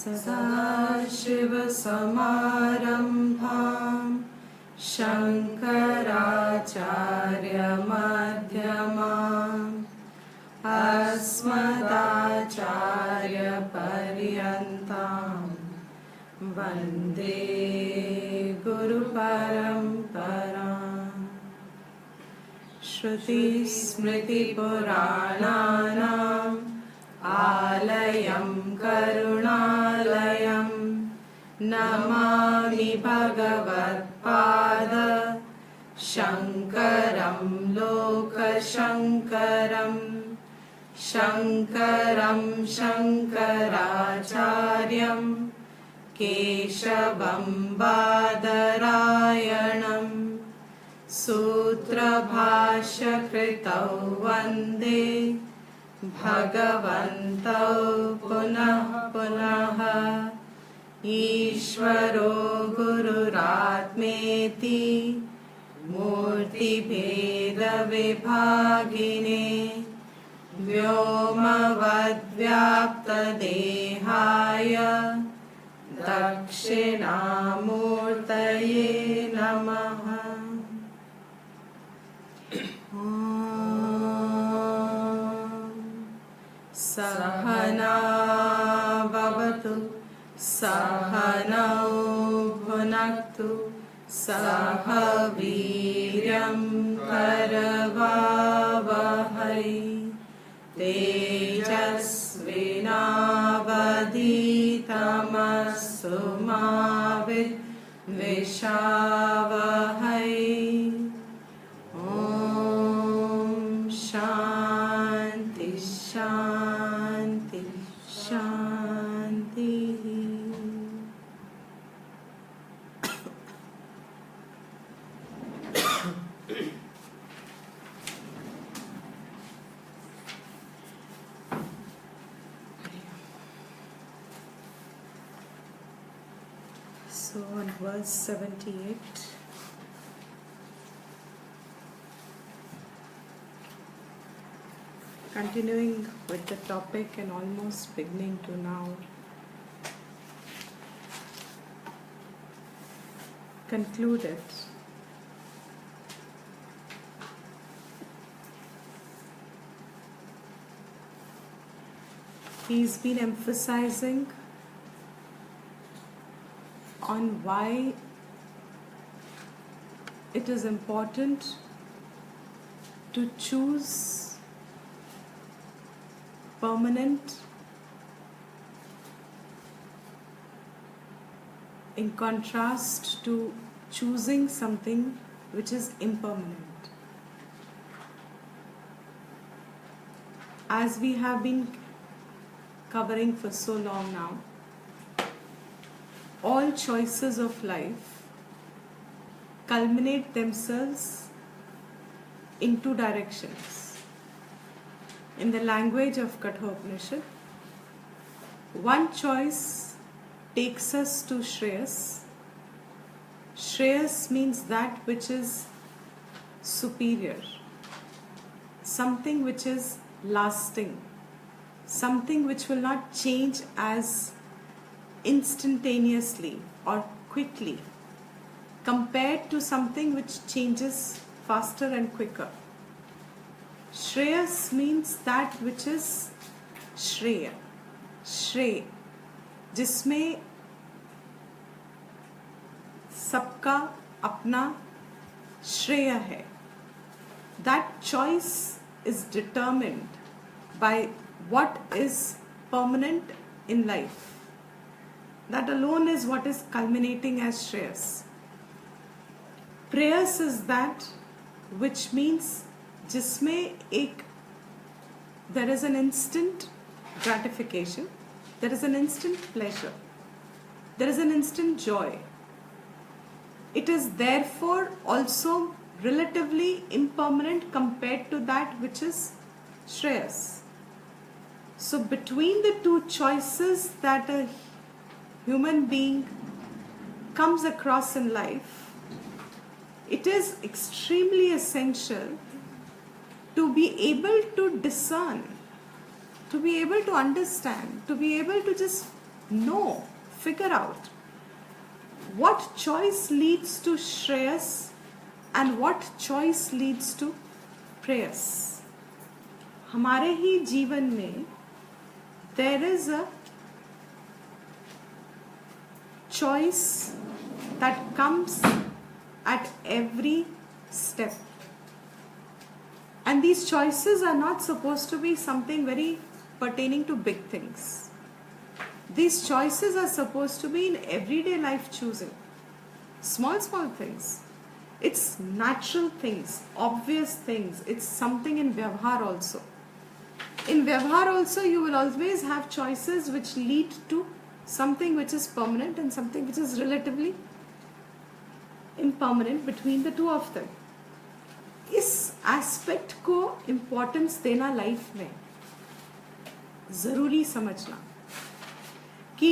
सदाशिवसमारम्भां शङ्कराचार्यमध्यमाम् अस्मदाचार्यपर्यन्तां वन्दे गुरुपरम्पराम्। श्रुतिस्मृतिपुराणानाम् आलयं करुणालयं नमामि भगवत्पाद शङ्करं लोकशङ्करं शङ्करं शङ्कराचार्यं केशवं बादरायणं सूत्रभाष्यकृतौ वन्दे भगवन्तौ पुनः पुनः। ईश्वरो गुरुरात्मेति मूर्तिभेदविभागिने व्योमवद्व्याप्तदेहाय दक्षिणामूर्तये नमः। सहना भवतु सहनौ भुनक्तु सह वीर्यं करवावहै तेजस्विनावधीतमस्तु मा विद्विषावहै। शान्ति शान्ति शान्ति। So on verse 78, continuing with the topic and almost beginning to now conclude it. He's been emphasizing on why it is important to choose permanent in contrast to choosing something which is impermanent. As we have been covering for so long now, all choices of life culminate themselves in two directions. In the language of Kathopanishad, one choice takes us to Shreyas. Shreyas means that which is superior, something which is lasting, something which will not change as instantaneously or quickly compared to something which changes faster and quicker. Shreyas means that which is Shreya, Shrey, जिसमें सबका अपना श्रेय है. That choice is determined by what is permanent in life. That alone is what is culminating as Shreyas. Prayas is that which means जिसमें एक there is an instant gratification, there is an instant pleasure, there is an instant joy. It is therefore also relatively impermanent compared to that which is Shreyas. So between the two choices that a human being comes across in life, it is extremely essential to be able to discern, to be able to understand, to be able to just No, figure out what choice leads to Shreyas and what choice leads to Preyas. हमारे ही जीवन में there is a choice that comes at every step. And these choices are not supposed to be something very pertaining to big things. These choices are supposed to be in everyday life choosing. Small things. It's natural things, obvious things. It's something in Vyavhar also. In Vyavhar also, you will always have choices which lead to something which is permanent and something which is relatively impermanent between the two of them. इस aspect को importance देना life में जरूरी समझना कि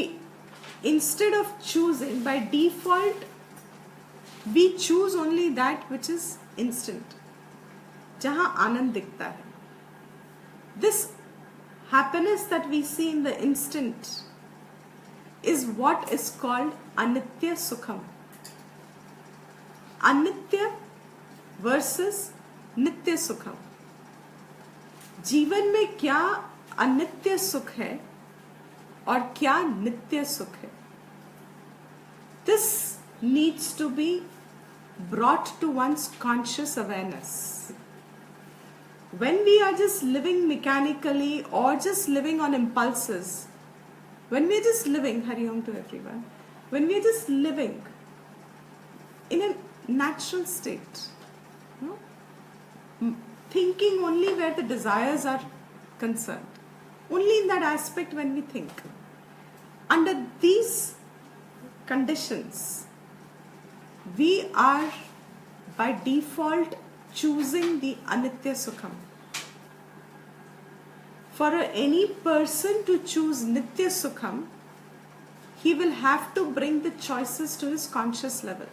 instead of choosing by default we choose only that which is instant, जहां आनंद दिखता है. This happiness that we see in the instant is what is called anitya sukham. Anitya versus nitya sukham. जीवन में क्या अनित्य सुख है और क्या नित्य सुख है, this needs to be brought to one's conscious awareness. When we are just living mechanically or just living on impulses, when we are just living, Hari Om to everyone, when we are just living in a natural state, thinking only where the desires are concerned, only in that aspect when we think. Under these conditions, we are by default choosing the anitya sukham. For any person to choose nitya sukham, he will have to bring the choices to his conscious level.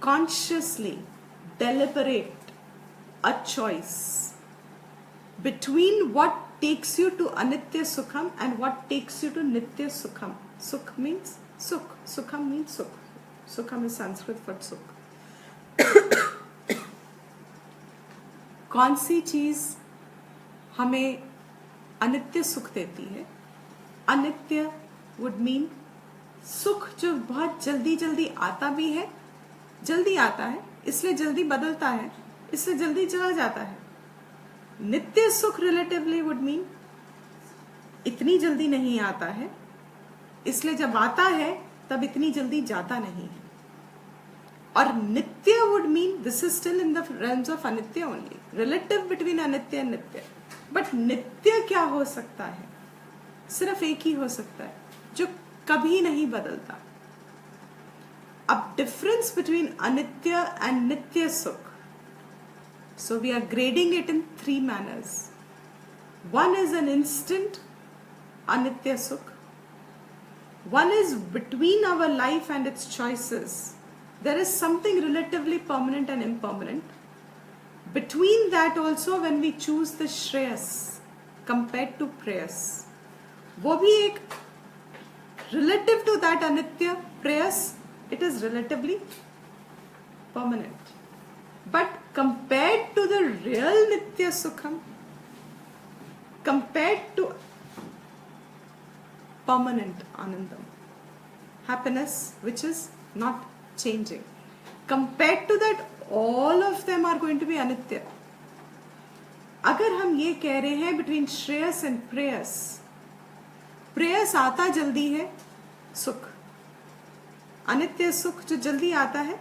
Consciously deliberate a choice between what takes you to anitya sukham and what takes you to nitya sukham. Sukh means sukh. Sukham means sukh. Sukham is Sanskrit for sukh. कौन सी चीज हमें अनित्य सुख देती है? अनित्य would mean सुख जो बहुत जल्दी जल्दी आता भी है, जल्दी आता है इसलिए जल्दी बदलता है, इसलिए जल्दी चला जाता है. नित्य सुख रिलेटिवली वुड मीन इतनी जल्दी नहीं आता है, इसलिए जब आता है तब इतनी जल्दी जाता नहीं है. और नित्य would mean this is still in the realms of अनित्य ओनली, रिलेटिव बिटवीन अनित्य एंड नित्य. बट नित्य क्या हो सकता है? सिर्फ एक ही हो सकता है जो कभी नहीं बदलता. अब डिफरेंस बिटवीन अनित्य एंड नित्य सुख, so we are grading it in 3 manners. One is an instant anitya sukh. One is between our life and its choices. There is something relatively permanent and impermanent. Between that also when we choose the Shreyas compared to Preyas, वो भी एक relative to that Anitya Preyas, it is relatively permanent. But compared to the real Nitya Sukham, compared to permanent Anandam, happiness which is not changing, compared to that all of them are going to be anitya. अगर हम ये कह रहे हैं between Shreyas and Preyas, Preyas आता जल्दी है सुख, अनित्य सुख जो जल्दी आता है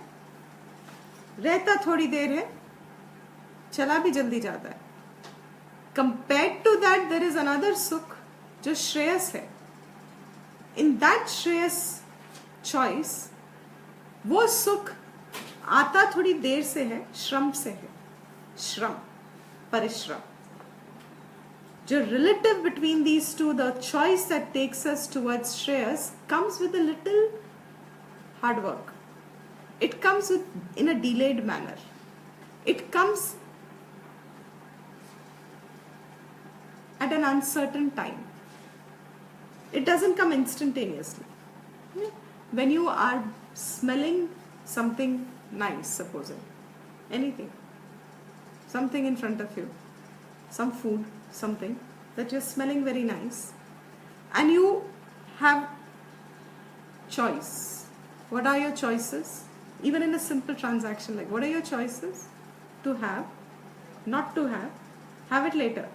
रहता थोड़ी देर है, चला भी जल्दी जाता है. Compared to that there is another सुख जो Shreyas है. In that Shreyas choice, वो सुख आता थोड़ी देर से है, श्रम से है, श्रम, परिश्रम. जो relative between these two, the choice that takes us towards Shreyas comes with a little hard work. It comes in a delayed manner. It comes at an uncertain time. It doesn't come instantaneously. When you are smelling something nice, supposing anything, something in front of you, some food, something that you're smelling very nice, and you have choice. What are your choices? Even in a simple transaction, like what are your choices? To have, not to have it later.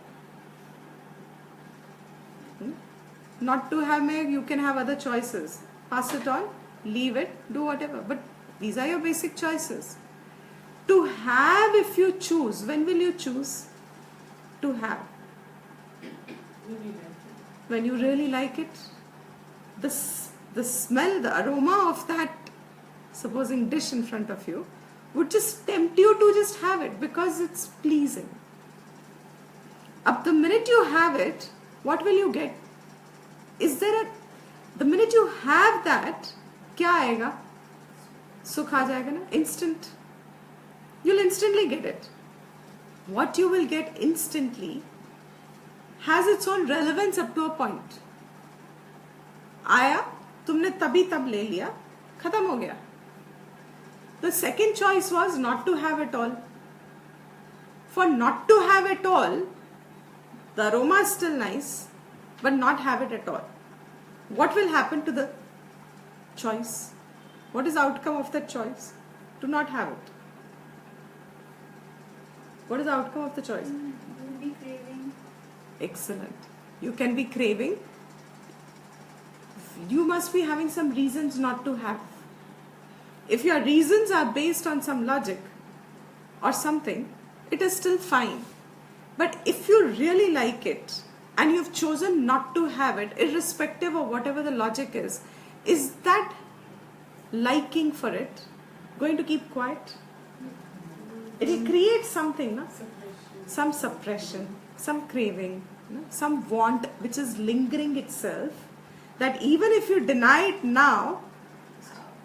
Not to have, you can have other choices. Pass it on, leave it, do whatever. But these are your basic choices. To have, if you choose, when will you choose to have? When you really like it. The smell, the aroma of that, supposing dish in front of you, would just tempt you to just have it because it's pleasing. Up the minute you have it, what will you get? The minute you have that, क्या आएगा? सुख आ जाएगा ना? Instant. You'll instantly get it. What you will get instantly has its own relevance up to a point. आया, तुमने तभी तब ले लिया, खत्म हो गया. The second choice was not to have at all. For not to have at all, the aroma is still nice, but not have it at all. What will happen to the choice? What is the outcome of that choice? To not have it. What is the outcome of the choice? You'll be craving. Excellent. You can be craving. You must be having some reasons not to have. If your reasons are based on some logic or something, it is still fine. But if you really like it and you've chosen not to have it, irrespective of whatever the logic is that liking for it going to keep quiet? It will create something, no? Some suppression, some craving, some want which is lingering itself, that even if you deny it now,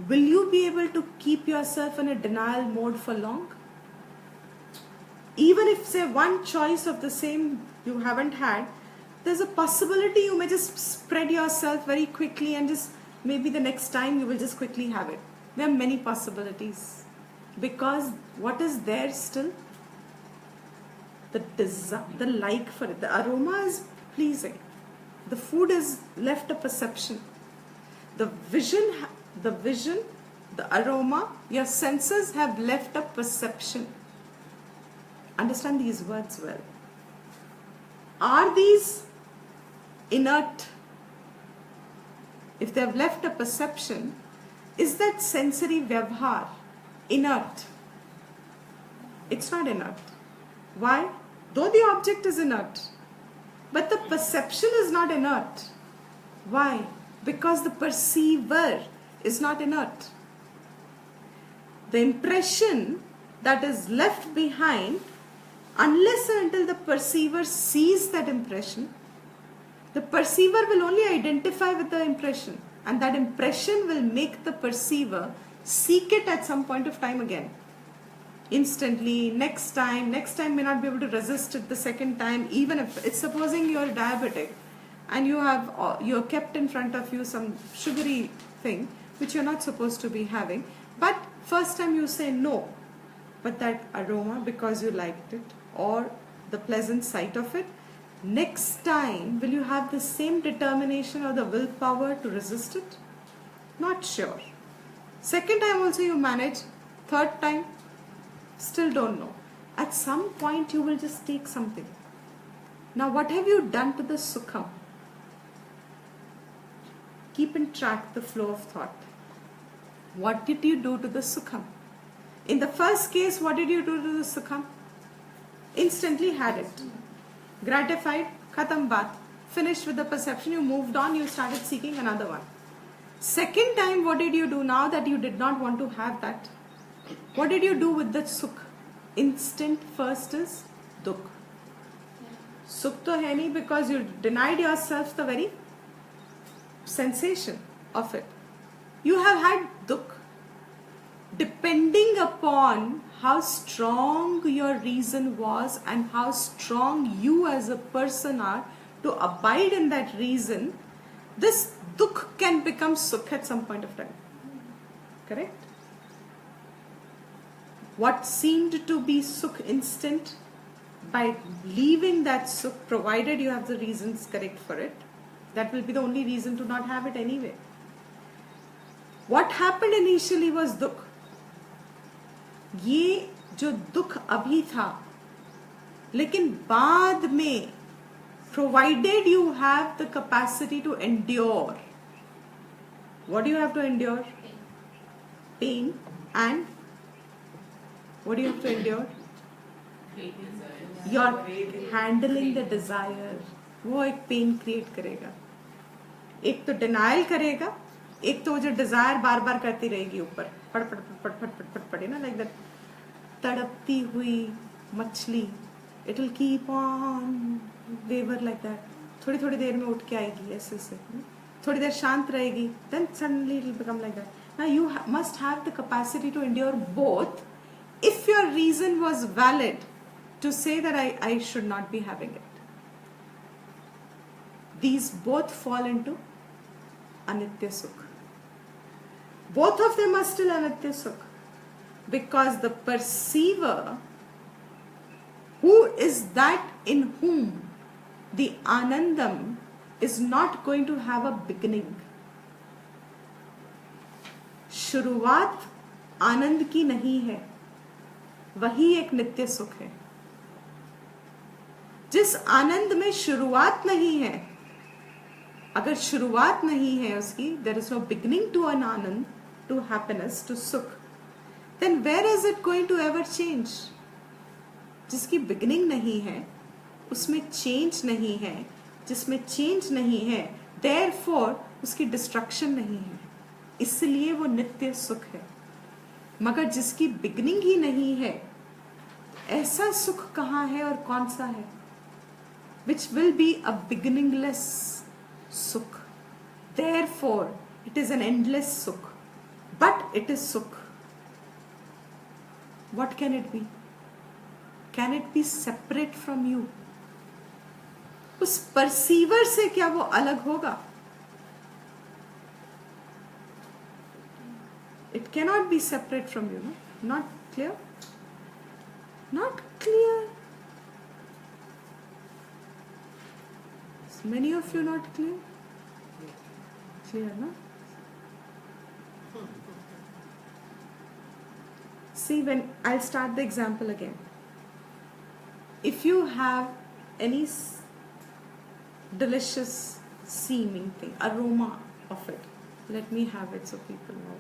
will you be able to keep yourself in a denial mode for long? Even if, say, one choice of the same you haven't had, there's a possibility you may just spread yourself very quickly and just maybe the next time you will just quickly have it. There are many possibilities. Because what is there still? The desire, the like for it. The aroma is pleasing. The food is left a perception. The vision, the aroma, your senses have left a perception. Understand these words well. Are these inert? If they have left a perception, is that sensory vyavhar inert? It's not inert. Why? Though the object is inert, but the perception is not inert. Why? Because the perceiver is not inert. The impression that is left behind, unless and until the perceiver sees that impression, the perceiver will only identify with the impression, and that impression will make the perceiver seek it at some point of time again. Instantly, next time may not be able to resist it the second time. Even if it's supposing you're diabetic and you're kept in front of you some sugary thing which you're not supposed to be having, but first time you say no, but that aroma, because you liked it or the pleasant sight of it, next time will you have the same determination or the willpower to resist it? Not sure. Second time also you manage. Third time, still don't know. At some point you will just take something. Now what have you done to the sukham? Keep in track the flow of thought. What did you do to the sukham? In the first case, what did you do to the sukham? Instantly had it. Gratified, khatam baat. Finished with the perception, you moved on, you started seeking another one. Second time, what did you do now that you did not want to have that? What did you do with the sukh? Instant first is dukh. Sukh to hai nahi because you denied yourself the very sensation of it. You have had dukh. Depending upon how strong your reason was and how strong you as a person are to abide in that reason, this dukh can become sukh at some point of time. Correct? What seemed to be sukh instant, by leaving that sukh, provided you have the reasons correct for it, that will be the only reason to not have it anyway. What happened initially was dukh. ये जो दुख अभी था, लेकिन बाद में, provided you have the capacity to endure, what do you have to endure? Pain. And what do you have to endure? You're handling the desire. वो एक पेन क्रिएट करेगा. एक तो डिनाइल करेगा, एक तो जो डिजायर बार बार करती रहेगी ऊपर, फट फट फट फट फट फट फट, ना, लाइक दैट तड़पती हुई मछली. It will keep on waver like that. थोड़ी थोड़ी देर में उठ के आएगी ऐसे ऐसे, थोड़ी देर शांत रहेगी, then suddenly it will become like that. Now you must have the capacity to endure both if your reason was valid to say that I should not be having it. These both fall into anitya sukh. Both of them are still anitya sukh, because the perceiver, who is that in whom the anandam is not going to have a beginning. शुरुआत आनंद की नहीं है, वही एक नित्य सुख है. जिस आनंद में शुरुआत नहीं है, अगर शुरुआत नहीं है उसकी, there is no beginning to an Anand, to happiness, to सुख, then where is it going to ever change? जिसकी beginning नहीं है, उसमें change नहीं है. जिसमें change नहीं है, therefore उसकी destruction नहीं है, इसलिए वो नित्य सुख है. मगर जिसकी बिगनिंग ही नहीं है, ऐसा सुख कहाँ है और कौन सा है? Which will be a beginningless sukh. Therefore, it is an endless sukh. But it is sukh. What can it be? Can it be separate from you? उस perceiver से क्या वो अलग होगा? It cannot be separate from you, no? Not clear? Not clear? Is many of you not clear? Clear, no? See, when I'll start the example again. If you have any delicious seeming thing, aroma of it, let me have it so people know.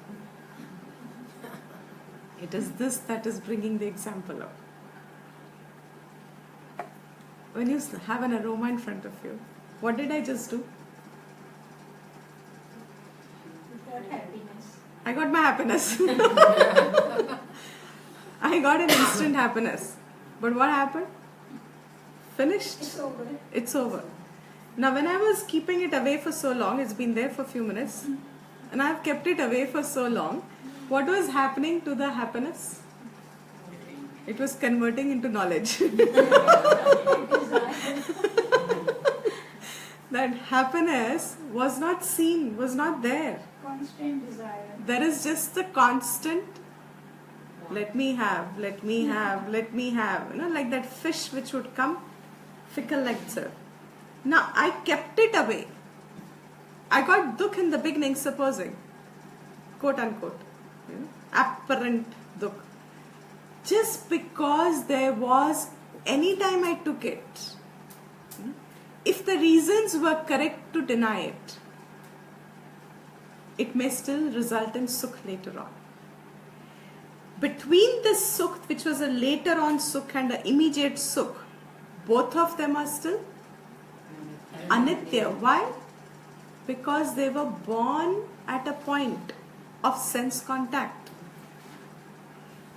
It is this that is bringing the example up. When you have an aroma in front of you, what did I just do? You got happiness. I got my happiness. I got an instant happiness. But what happened? Finished. It's over. It's over. Now when I was keeping it away for so long, it's been there for a few minutes, and I've kept it away for so long, what was happening to the happiness? It was converting into knowledge. That happiness was not seen, was not there. Constant desire. There is just the constant, let me have, let me have, let me have. You know, like that fish which would come, fickle like itself. Now, I kept it away. I got dukh in the beginning, supposing, quote unquote, you know, apparent dukh. Just because there was, any time I took it, if the reasons were correct to deny it, it may still result in sukh later on. Between the sukh, which was a later on sukh, and the immediate sukh, both of them are still anitya. Why? Because they were born at a point of sense contact.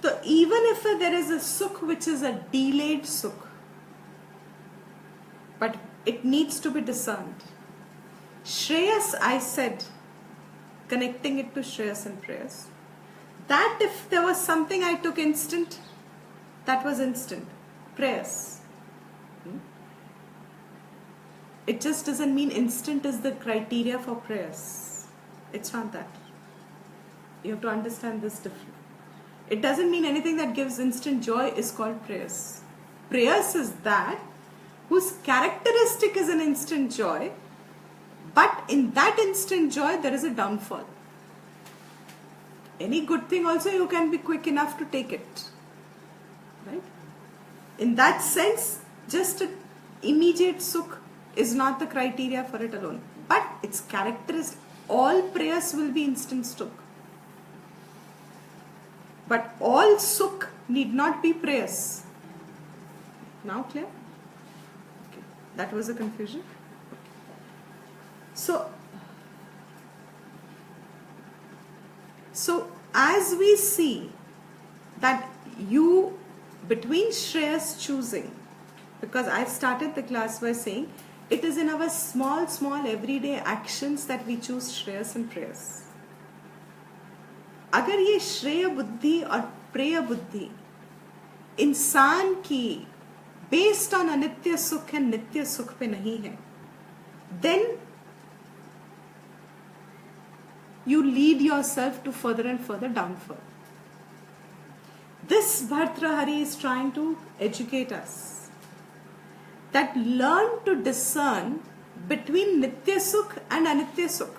So even if there is a sukh which is a delayed sukh, but it needs to be discerned. Shreyas, I said, connecting it to Shreyas and Prayas, that if there was something I took instant, that was instant. Prayas. It just doesn't mean instant is the criteria for prayers. It's not that. You have to understand this differently. It doesn't mean anything that gives instant joy is called prayers. Prayers is that whose characteristic is an instant joy, but in that instant joy there is a downfall. Any good thing also you can be quick enough to take it. Right? In that sense, just an immediate sukh is not the criteria for it alone. But its characteristic, all prayers will be instant sukh. But all sukh need not be prayers. Now clear? Okay. That was a confusion. So as we see that you, between Shreyas choosing, because I've started the class by saying it is in our small everyday actions that we choose Shreyas and prayers. अगर ये श्रेय बुद्धि और प्रेय बुद्धि इंसान की based on अनित्य सुख है नित्य सुख पे नहीं है, then you lead yourself to further and further downfall. This Bhartrahari is trying to educate us that learn to discern between Nitya Sukh and Anitya Sukh.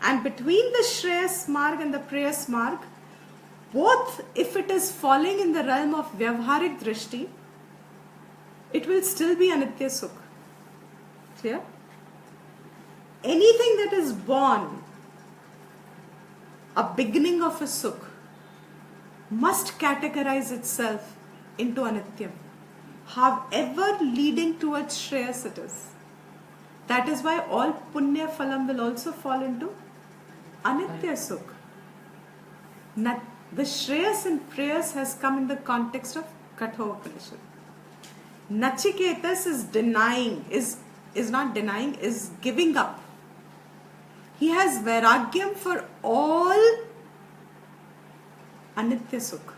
And between the Shreyas Marg and the Preyas Marg, both, if it is falling in the realm of Vyavharik Drishti, it will still be Anitya Sukh. Clear? Anything that is born, a beginning of a Sukh, must categorize itself into Anityam, however leading towards Shreyas it is. That is why all Punya Phalam will also fall into Anitya Sukh. The Shreyas and prayers has come in the context of Kathopanishad. Nachiketas is denying, is not denying, is giving up. He has Vairagyam for all Anitya Sukh.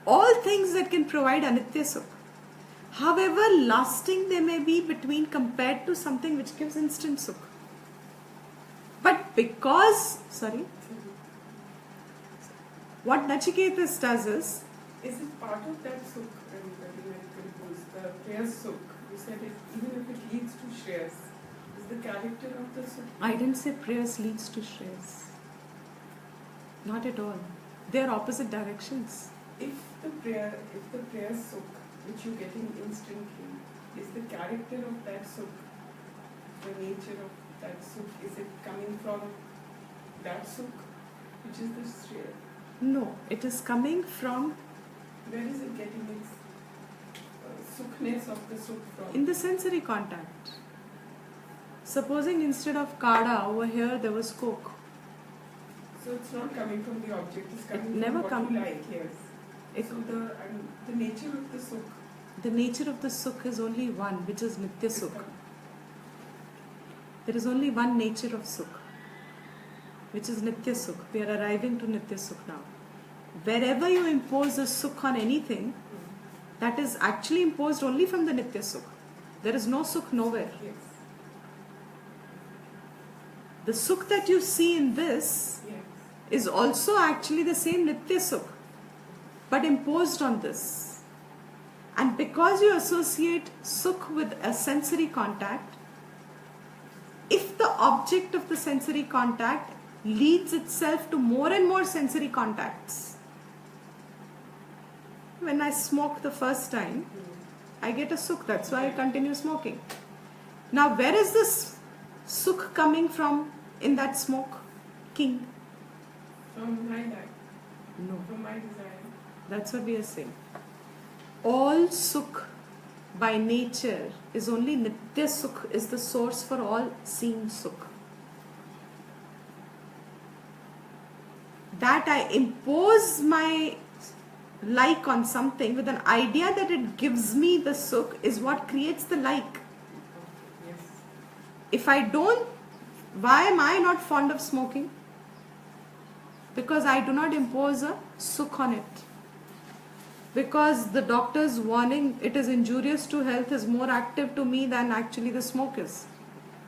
All things that can provide Anitya Sukh. However lasting they may be between compared to something which gives instant Sukh. But because, what Nachiketas does is it part of that sukh and the numerical rules, the prayer sukh? You said even if it leads to Shreyas, is the character of the sukh? I didn't say prayers leads to Shreyas. Not at all. They are opposite directions. If the prayer sukh, which you're getting instantly, is the character of that sukh, the nature of that sukh, is it coming from that sukh, which is the Shreya? No, it is coming from... Where is it getting its sukhness of the sukh from? In the sensory contact. Supposing instead of kada over here there was coke. So it's not coming from the object, it's coming It never from what come- you like, yes. So the nature of the sukh. The nature of the sukh is only one, which is Nitya is Sukh. com- There is only one nature of Sukh, which is Nitya Sukh. We are arriving to Nitya Sukh now. Wherever you impose a Sukh on anything, that is actually imposed only from the Nitya Sukh. There is no Sukh nowhere. Yes. The Sukh that you see in this Yes. is also actually the same Nitya Sukh, but imposed on this. And because you associate Sukh with a sensory contact, if the object of the sensory contact leads itself to more and more sensory contacts, when I smoke the first time, I get a Sukh, that's why I continue smoking. Now where is this Sukh coming from in that smoke? King. From my life, No. from my desire. That's what we are saying. All Sukh by nature is only Nitya Sukh is the source for all seen Sukh. That I impose my like on something with an idea that it gives me the Sukh is what creates the like. Yes. If I don't, why am I not fond of smoking? Because I do not impose a Sukh on it. because the doctor's warning it is injurious to health is more active to me than actually the smoke is.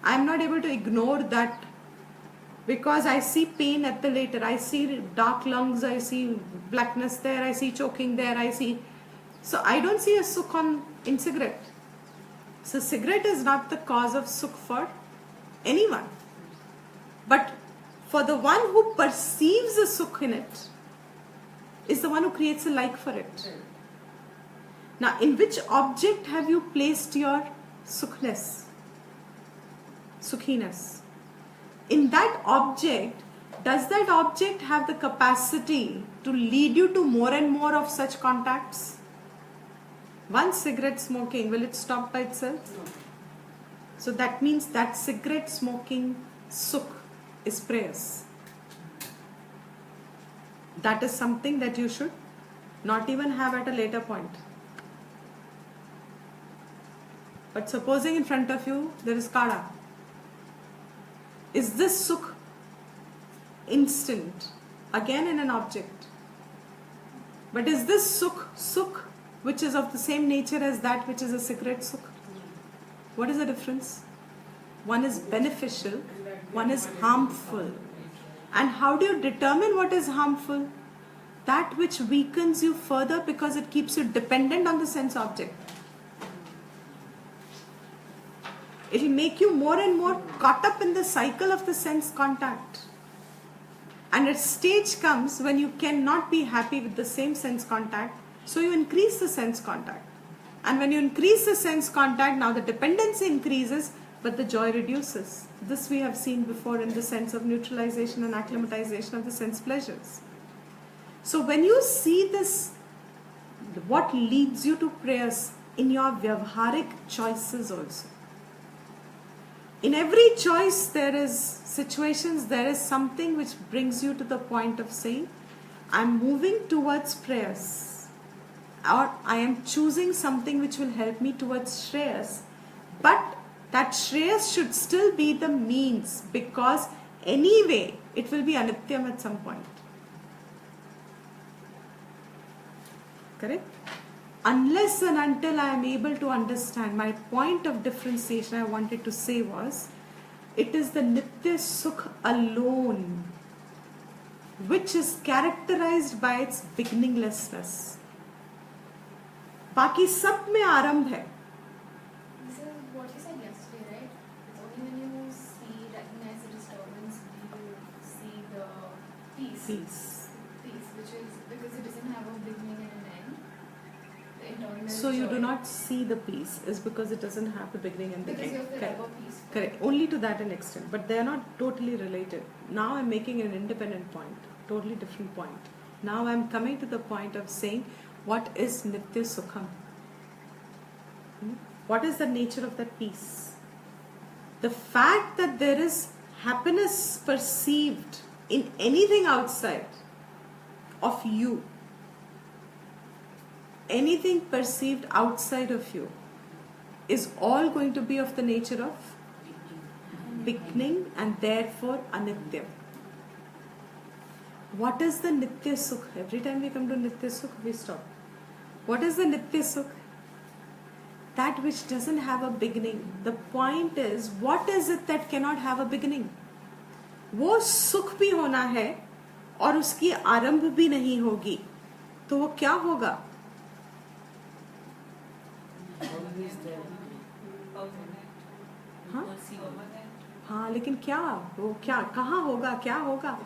I am not able to ignore that because I see pain at the later. I see dark lungs, I see blackness there, I see choking there, I see. So I don't see a sukh in cigarette. So cigarette is not the cause of sukh for anyone. But for the one who perceives a sukh in it, is the one who creates a like for it. Now, in which object have you placed your sukhness, sukhiness? In that object, does that object have the capacity to lead you to more and more of such contacts? One cigarette smoking, will it stop by itself? No. So that means that cigarette smoking sukh is prayers. That is something that you should not even have at a later point. But supposing in front of you there is kada. Is this sukh instant? Again in an object. But is this sukh which is of the same nature as that which is a cigarette sukh? What is the difference? One is beneficial, one is harmful. And how do you determine what is harmful? That which weakens you further because it keeps you dependent on the sense object. It will make you more and more caught up in the cycle of the sense contact. And a stage comes when you cannot be happy with the same sense contact, so you increase the sense contact. And when you increase the sense contact, now the dependency increases, but the joy reduces. This we have seen before in the sense of neutralization and acclimatization of the sense pleasures. So when you see this, what leads you to prayers in your vyavharik choices also. In every choice there is situations, there is something which brings you to the point of saying, I am moving towards prayers, or I am choosing something which will help me towards shreyas, but that shreyas should still be the means, because anyway it will be anityam at some point. Correct? Unless and until I am able to understand, my point of differentiation I wanted to say was, it is the Nitya Sukh alone which is characterized by its beginninglessness. बाकी सब में आरंभ है. This is what you said yesterday, right? It's only when you see, recognize the disturbance, you see the peace. Peace, which is because it doesn't have a beginning and an end. The internal So you joy. do not see the peace is because it doesn't have the beginning and the Because you end. have Correct. forever peace. Correct. Only to that an extent. But they are not totally related. Now I'm making an independent point. Totally different point. Now I'm coming to the point of saying, what is Nitya Sukham? What is the nature of that peace? The fact that there is happiness perceived in anything outside of you, anything perceived outside of you, is all going to be of the nature of beginning and therefore anityam. What is the Nitya Sukh? Every time we come to Nitya Sukh, we stop. What is the Nitya Sukh? That which doesn't have a beginning. The point is, what is it that cannot have a beginning? वो सुख भी होना है और उसकी आरंभ भी नहीं होगी, तो वो क्या होगा? हाँ? हाँ, लेकिन क्या? वो क्या? कहाँ होगा? क्या होगा?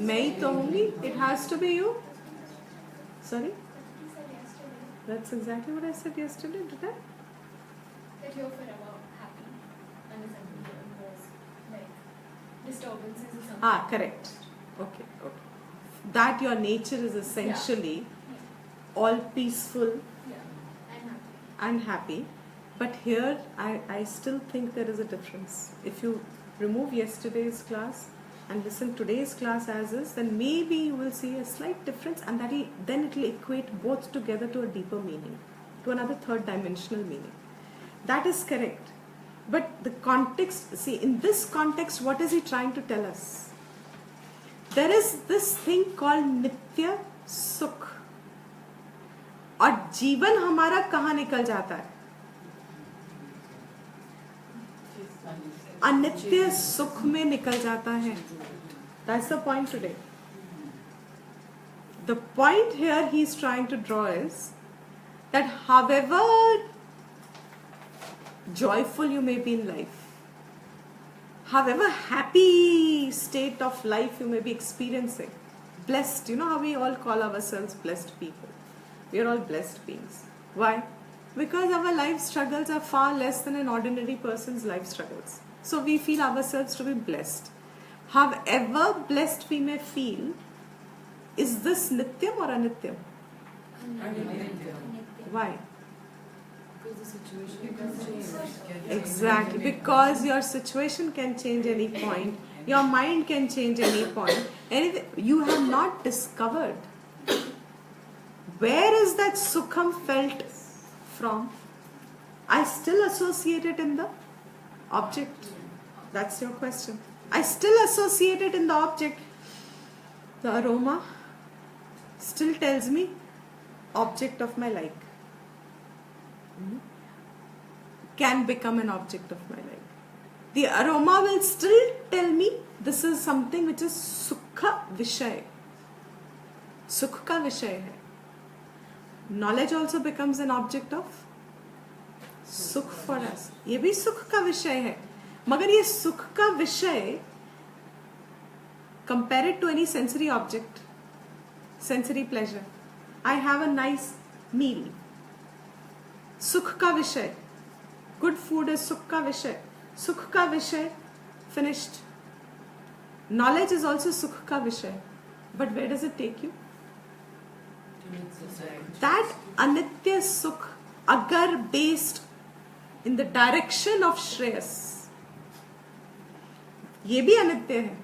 मैं ही तो होंगी. It has to be you. Sorry? You said yesterday That's exactly what I said yesterday, did I? that you're forever happy and there's like disturbances or something. Ah, correct. Okay. That your nature is essentially all peaceful Yeah, and happy. and happy. But here, I still think there is a difference. If you remove yesterday's class and listen today's class as is, then maybe you will see a slight difference, and then it will equate both together to a deeper meaning, to another third dimensional meaning. That is correct. But the context, see, in this context, what is he trying to tell us? There is this thing called Nitya Sukh. और जीवन हमारा कहाँ निकल जाता है? अनित्य सुख में निकल जाता है. That's the point today. The point here he is trying to draw is that however joyful you may be in life, however happy state of life you may be experiencing, blessed, you know how we all call ourselves blessed people. We are all blessed beings. Why? Because our life struggles are far less than an ordinary person's life struggles. So we feel ourselves to be blessed. However blessed we may feel, is this nityam or anityam? Why? Because the situation can change. Exactly, because your situation can change any point, your mind can change any point, and you have not discovered where is that sukham felt from. I still associate it in the object. That's your question. I still associate it in the object. The aroma still tells me object of my like. Can become an object of my like. The aroma will still tell me this is something which is sukha vishay. Sukh ka vishay hai. Knowledge also becomes an object of sukh for us. ये भी सुख का विषय है, मगर ये सुख का विषय compare it to any sensory object, sensory pleasure. I have a nice meal. Sukh ka vishay. Good food is sukh ka vishay. Sukh ka vishay, finished. Knowledge is also sukh ka vishay. But where does it take you? That anitya sukh, agar based in the direction of Shreyas, ये भी अनित्य है.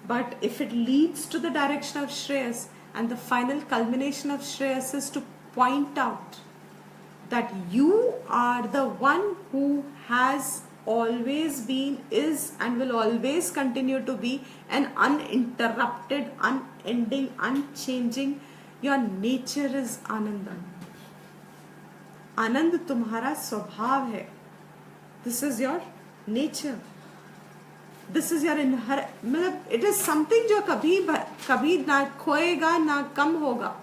But if it leads to the direction of Shreyas, and the final culmination of Shreyas is to point out that you are the one who has always been, is, and will always continue to be an uninterrupted, unending, unchanging. Your nature is Anandam. आनंद तुम्हारा स्वभाव है. This is your nature. This is your inherent. मतलब it is something जो कभी ना खोएगा ना कम होगा,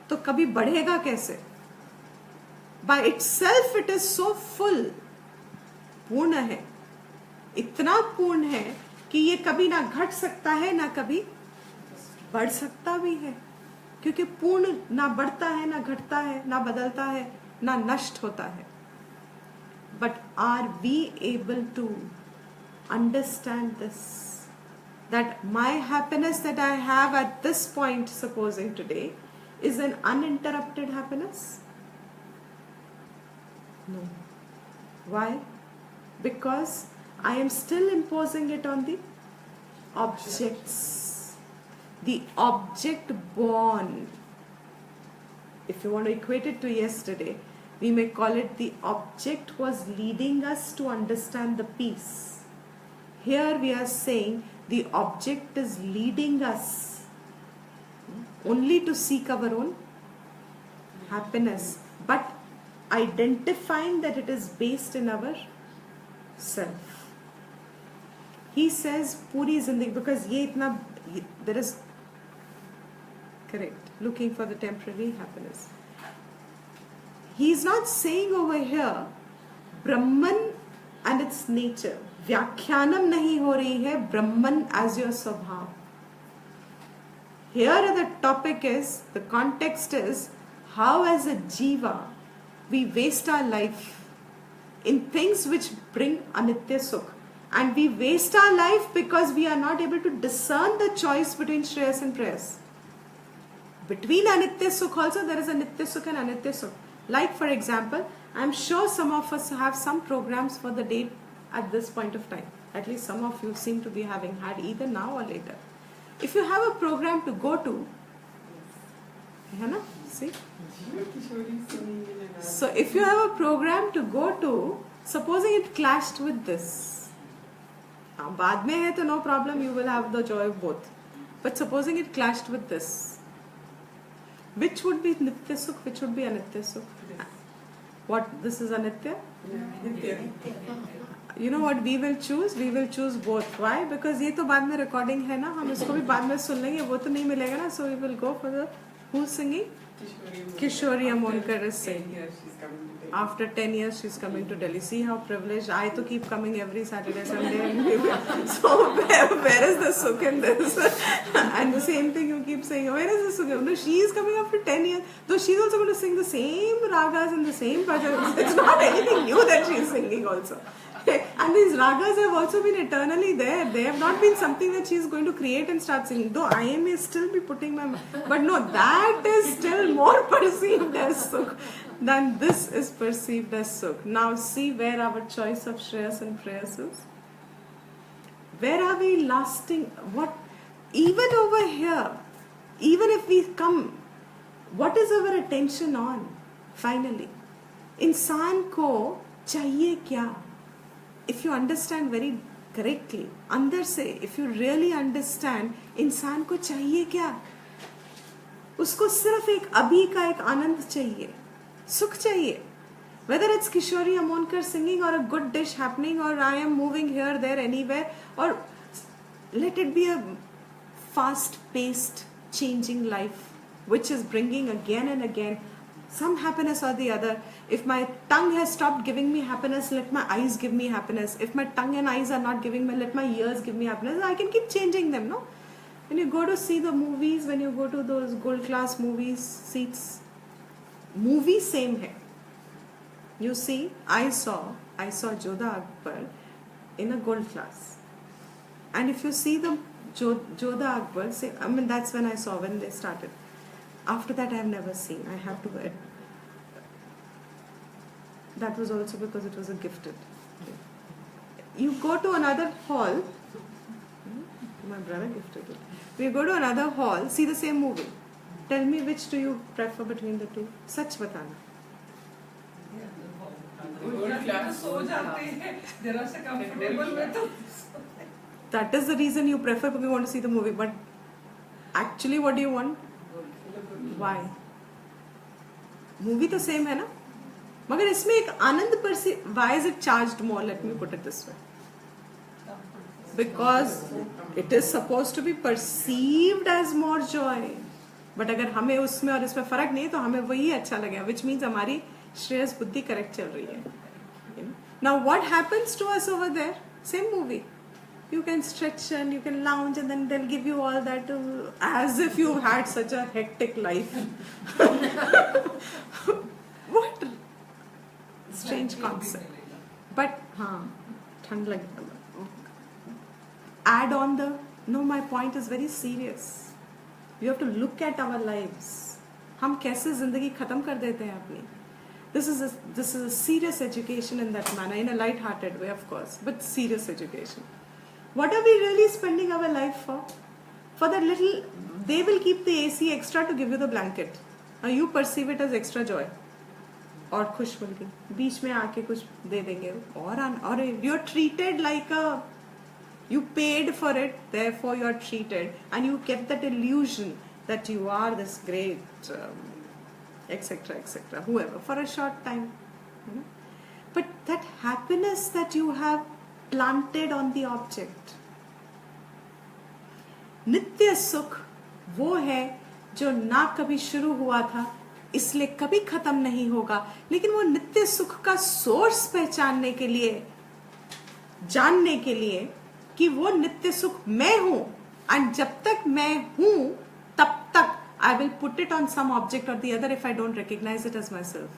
तो कभी बढ़ेगा कैसे? By itself it is so full. पूर्ण है, इतना पूर्ण है कि ये कभी ना घट सकता है ना कभी बढ़ सकता भी है, क्योंकि पूर्ण ना बढ़ता है ना घटता है ना बदलता है ना नष्ट होता है. But are we able to understand this? That my happiness that I have at this point, supposing today, is an uninterrupted happiness? No. Why? Because I am still imposing it on the objects. The object born. If you want to equate it to yesterday, we may call it the object was leading us to understand the peace. Here we are saying the object is leading us only to seek our own happiness, but identifying that it is based in our self. He says puri zindagi, because there is correct looking for the temporary happiness. He is not saying over here Brahman and its nature. व्याख्यानम नहीं हो रही है Brahman as your स्वभाव. Here the topic is, the context is, how as a jiva we waste our life in things which bring anitya sukh. And we waste our life because we are not able to discern the choice between Shreyas and Prayas. Between anitya sukh also there is a nitya sukh and anitya sukh. Like for example, I am sure some of us have some programs for the day at this point of time. At least some of you seem to be having had either now or later. If you have a program to go to, see? So if you have a program to go to, supposing it clashed with this, बाद में है तो no problem, you will have the joy of both. But supposing it clashed with this, Which would be Nitya Sukh, which would be Anitya Sukh? What, this is Anitya? Nitya. You know what we will choose? We will choose both. Why? Because ये तो बाद में recording है ना, हम इसको भी बाद में सुन लेंगे, वो तो नहीं मिलेगा ना, so we will go for the, who's singing? Kishori Amonkar is singing. Here she's coming to Delhi. After 10 years, she's coming to Delhi. See how privileged. I to keep coming every Saturday, Sunday. So where is the Sukh in this? And the same thing you keep saying, where is the Sukh? No, she is coming after 10 years. Though she's also going to sing the same ragas and the same bhajans. It's not anything new that she's singing also. And these ragas have also been eternally there. They have not been something that she is going to create and start singing. Though I may still be putting my... But no, that is still more perceived as Sukh than this is perceived as Sukh. Now see where our choice of Shreyas and Preyas is. Where are we lasting? What? Even over here, even if we come, what is our attention on? Finally, इंसान को चाहिए क्या? If you understand very correctly, अंदर से, if you really understand, इंसान को चाहिए क्या? उसको सिर्फ एक अभी का एक आनंद चाहिए, सुख चाहिए. Whether it's Kishori Amonkar singing or a good dish happening or I am moving here, there, anywhere, or let it be a fast-paced, changing life, which is bringing again and again some happiness or the other. If my tongue has stopped giving me happiness, let my eyes give me happiness. If my tongue and eyes are not giving me, let my ears give me happiness. I can keep changing them, no? When you go to see the movies, when you go to those gold class movies, seats, movie same hai. You see, I saw Jodha Akbar in a gold class. And if you see the Jodha Akbar, say, I mean, that's when I saw, when they started. After that, I have never seen. I have to admit. That was also because it was a gifted. You go to another hall. My brother gifted it. We go to another hall, see the same movie. Tell me which do you prefer between the two? Sach batana. That is the reason you prefer because you want to see the movie. But actually, what do you want? Why? Movie तो same है ना? मगर इसमें एक आनंद perceive. Why is it charged more? Let me put it this way. Because it is supposed to be perceived as more joy. But अगर हमें उसमें और इसमें फर्क नहीं तो हमें वही अच्छा लगेगा. Which means हमारी श्रेयस बुद्धि correct चल रही है. Now what happens to us over there? Same movie. You can stretch and you can lounge and then they'll give you all that as if you had such a hectic life. What strange concept. But ठंड लगी. Add on the, no, my point is very serious. You have to look at our lives. हम कैसे जिंदगी खत्म कर देते हैं अपनी. This is a serious education in that manner, in a light-hearted way, of course, but serious education. What are we really spending our life for? For that little, they will keep the AC extra to give you the blanket. You perceive it as extra joy. और खुश मिल गई. बीच में आके कुछ दे देंगे. और you're treated like a, you paid for it, therefore you're treated. And you get that illusion that you are this great, etc., etc., whoever, for a short time. But that happiness that you have planted on the object, नित्य सुख वो है जो ना कभी शुरू हुआ था इसलिए कभी खत्म नहीं होगा. लेकिन वो नित्य सुख का सोर्स पहचानने के लिए, जानने के लिए कि वो नित्य सुख मैं हूं, एंड जब तक मैं हूं तब तक I will put it on some object or the other if I don't recognize it as myself.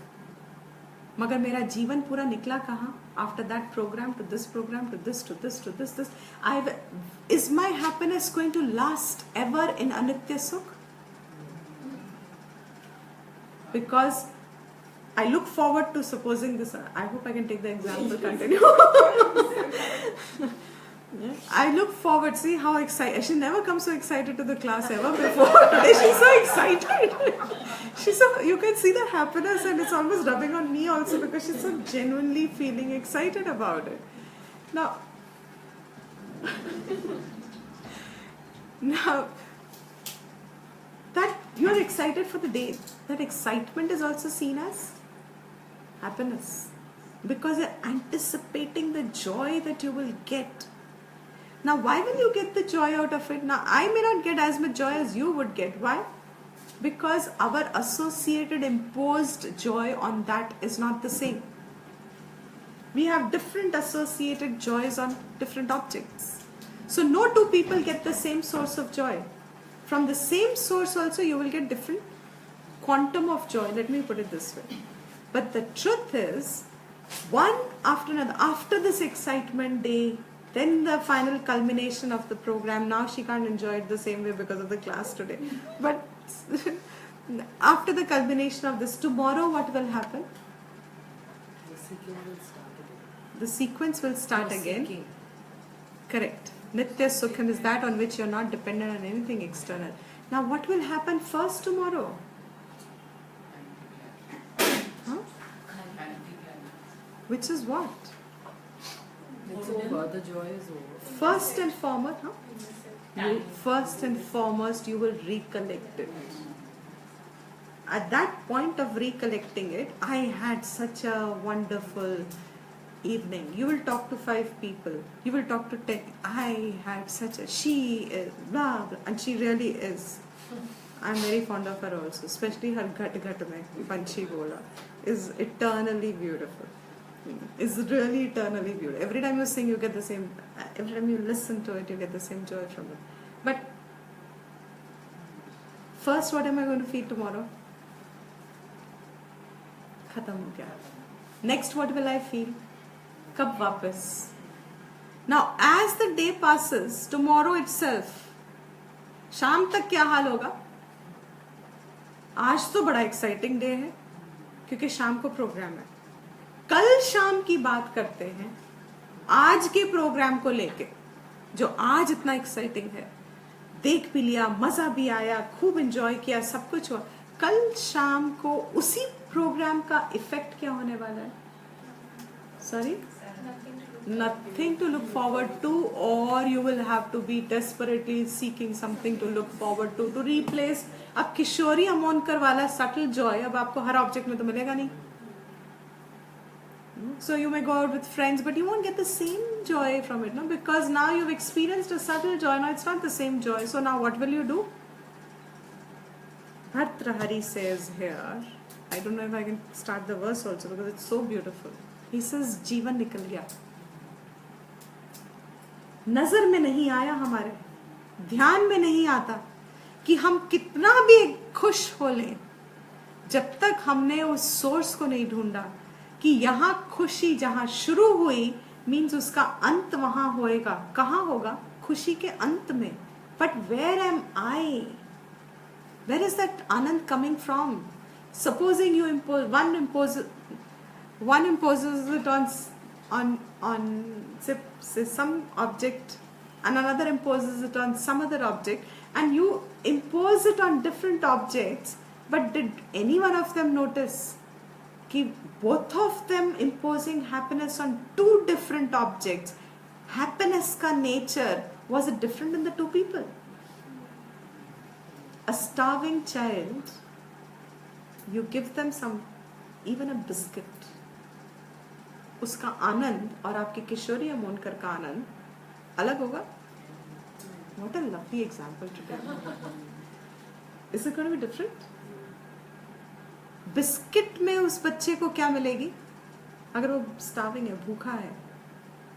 मगर मेरा जीवन पूरा निकला कहाँ? After that program to this program to this to this to this. Is my happiness going to last ever in anitya sukh? Because I look forward to supposing this. I hope I can take the example. Continue. Yeah. I look forward. See how excited. She never comes so excited to the class ever before. Today she's so excited. You can see the happiness and it's almost rubbing on me also because she's so genuinely feeling excited about it. Now, that You are excited for the day. That excitement is also seen as happiness. Because you're anticipating the joy that you will get. Now, why will you get the joy out of it? Now, I may not get as much joy as you would get. Why? Because our associated, imposed joy on that is not the same. We have different associated joys on different objects. So, no two people get the same source of joy. From the same source also, you will get different quantum of joy. Let me put it this way. But the truth is, one after another, after this excitement day, then the final culmination of the program. Now she can't enjoy it the same way because of the class today. But after the culmination of this, tomorrow what will happen? The seeking will start again. The sequence will start No, again. seeking. Correct. Nitya Sukham is that on which you're not dependent on anything external. Now what will happen first tomorrow? Huh? Which is what? It's over. The joy is over. First and foremost, first and foremost, you will recollect it. At that point of recollecting it, I had such a wonderful evening. You will talk to 5 people. You will talk to 10. I had such a, she is, blah, blah. And she really is. I'm very fond of her also. Especially her Ghat Ghat Mein, Panchi Bola, is eternally beautiful. Is really eternally beautiful. Every time you sing, you get the same. Every time you listen to it, you get the same joy from it. But first, what am I going to feel tomorrow? Khatam ho gaya. Next, what will I feel? Kab वापस? Now, as the day passes, tomorrow itself, शाम तक क्या हाल होगा? आज तो बड़ा exciting day है क्योंकि शाम को प्रोग्राम है. कल शाम की बात करते हैं आज के प्रोग्राम को लेके जो आज इतना एक्साइटिंग है. देख भी लिया, मजा भी आया, खूब एंजॉय किया, सब कुछ हुआ. कल शाम को उसी प्रोग्राम का इफेक्ट क्या होने वाला है? Sorry, nothing to look forward to, or you will have to be desperately seeking something to look forward to replace. अब किशोरी अमोनकर वाला subtle joy अब आपको हर ऑब्जेक्ट में तो मिलेगा नहीं. So you may go out with friends, but you won't get the same joy from it, no? Because now you've experienced a subtle joy. Now it's not the same joy. So now what will you do? Bhartrahari says here, I don't know if I can start the verse also because it's so beautiful. He says, जीवन निकल गया, नजर में नहीं आया हमारे, ध्यान में नहीं आता कि हम कितना भी खुश हो लें, जब तक हमने उस सोर्स को नहीं ढूंढा कि यहाँ खुशी जहाँ शुरू हुई मीन्स उसका अंत वहां होएगा. कहाँ होगा? खुशी के अंत में. But where am I? Where is that आनंद coming from? Supposing you one imposes it on say some object and another imposes it on some other object, and you impose it on different objects, but did any one of them notice कि both of them imposing happiness on 2 different objects, happiness का nature was it different in the 2 people? A starving child, you give them some, even a biscuit, उसका आनंद और आपके किशोरी अमोनकर का आनंद अलग होगा. What a lovely example today. Is it going to be different? Biscuit में उस बच्चे को क्या मिलेगी? अगर वो स्टार्विंग है, भूखा है,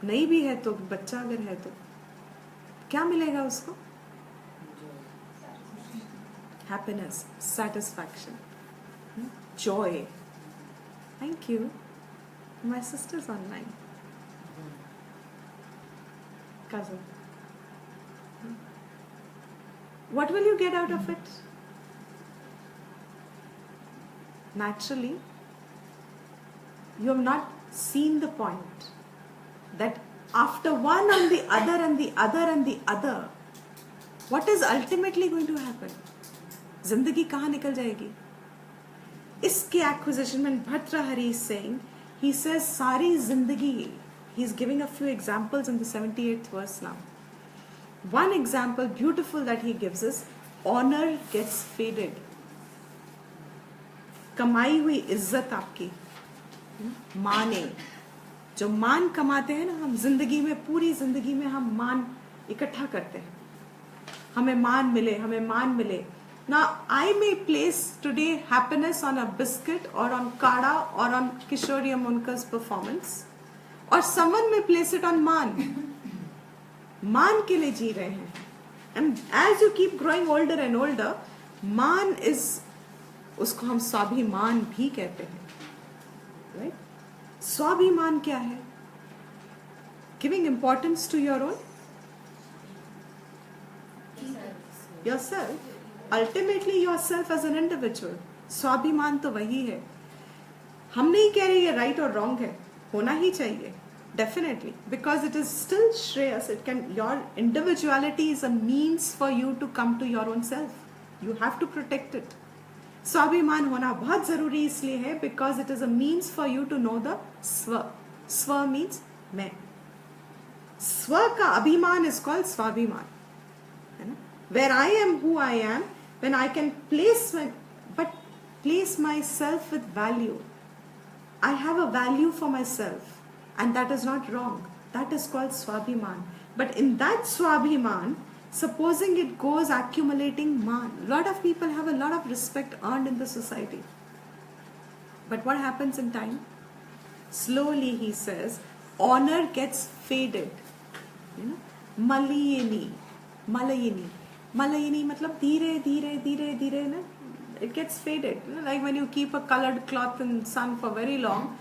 नहीं भी है तो, बच्चा अगर है तो क्या मिलेगा उसको? Happiness, satisfaction, Joy. Thank you. My sister's online. Cousin. What will you get out of it? Naturally, you have not seen the point that after one and the other and the other and the other, what is ultimately going to happen? जिंदगी कहाँ निकल जाएगी? इसके acquisition में Bhartrahari is saying, he says सारी जिंदगी, he is giving a few examples in the 78th verse now. One example beautiful that he gives is honor gets faded. कमाई हुई इज्जत आपकी, माने, जो मान कमाते हैं ना हम जिंदगी में, पूरी जिंदगी में हम मान इकट्ठा करते हैं, हमें मान मिले, हमें मान मिले. Now I may place today happiness on a biscuit or on Kada or on Kishori Amonkar's performance, or someone may place it on मान. मान के लिए जी रहे हैं. And as you keep growing older and older, मान is, उसको हम स्वाभिमान भी कहते हैं. Right? स्वाभिमान क्या है? Giving importance to your own yourself. Ultimately yourself as an individual. स्वाभिमान तो वही है. हम नहीं कह रहे ये राइट और रॉन्ग है, होना ही चाहिए, definitely, because it is still shreyas. It can, your individuality is a means for you to come to your own self. You have to protect it. स्वाभिमान होना बहुत जरूरी इसलिए है because it is a means for you to know the स्व. स्व means मैं. स्व का अभिमान is called स्वाभिमान, है ना? Where I am who I am, when I can place myself with value. I have a value for myself, and that is not wrong. That is called swabhiman. But in that swabhiman, supposing it goes accumulating man, a lot of people have a lot of respect earned in the society. But what happens in time? Slowly, he says, honor gets faded. You know, malayini. Malayini matlab धीरे ना, it gets faded. You know, like when you keep a colored cloth in sun for very long,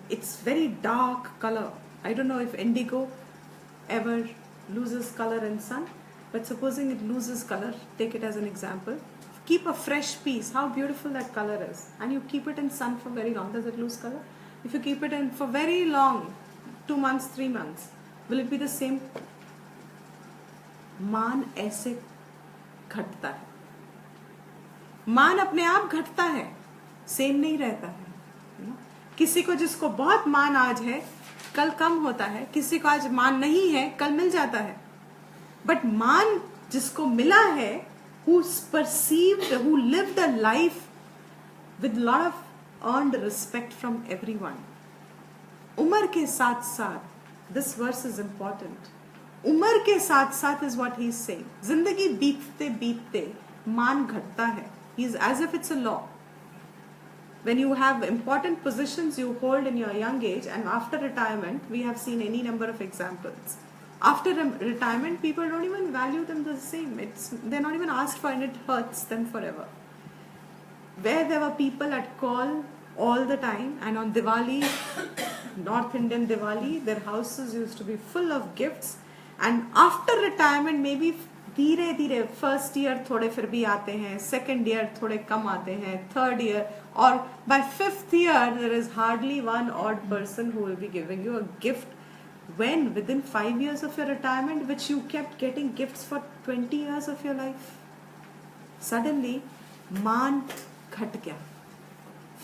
it's very dark color. I don't know if indigo ever loses color in sun, but supposing it loses color, take it as an example. Keep a fresh piece, how beautiful that color is, and you keep it in sun for very long, does it lose color? If you keep it in for very long, 2 months, 3 months, will it be the same? मान ऐसे घटता है, मान अपने आप घटता है, same नहीं रहता है. किसी को जिसको बहुत मान आज है, कल कम होता है. किसी को आज मान नहीं है, कल मिल जाता है. बट मान जिसको मिला है, who's perceived, who lived a life with lot of earned respect from everyone. उम्र के साथ साथ, this verse is important. उम्र के साथ साथ is what he is saying. जिंदगी बीतते बीतते मान घटता है. He is as if it's a law. When you have important positions you hold in your young age, and after retirement, we have seen any number of examples. After retirement, people don't even value them the same. They're not even asked for, and it hurts them forever. Where there were people at call all the time, and on Diwali, North Indian Diwali, their houses used to be full of gifts. And after retirement, maybe धीरे धीरे first year थोड़े फिर भी आते हैं, second year थोड़े कम आते हैं, थर्ड ईयर, और by fifth year there is hardly one odd person who will be giving you a gift, when within 5 years of your retirement, which you kept getting gifts for 20 years of your life, suddenly मान घट गया,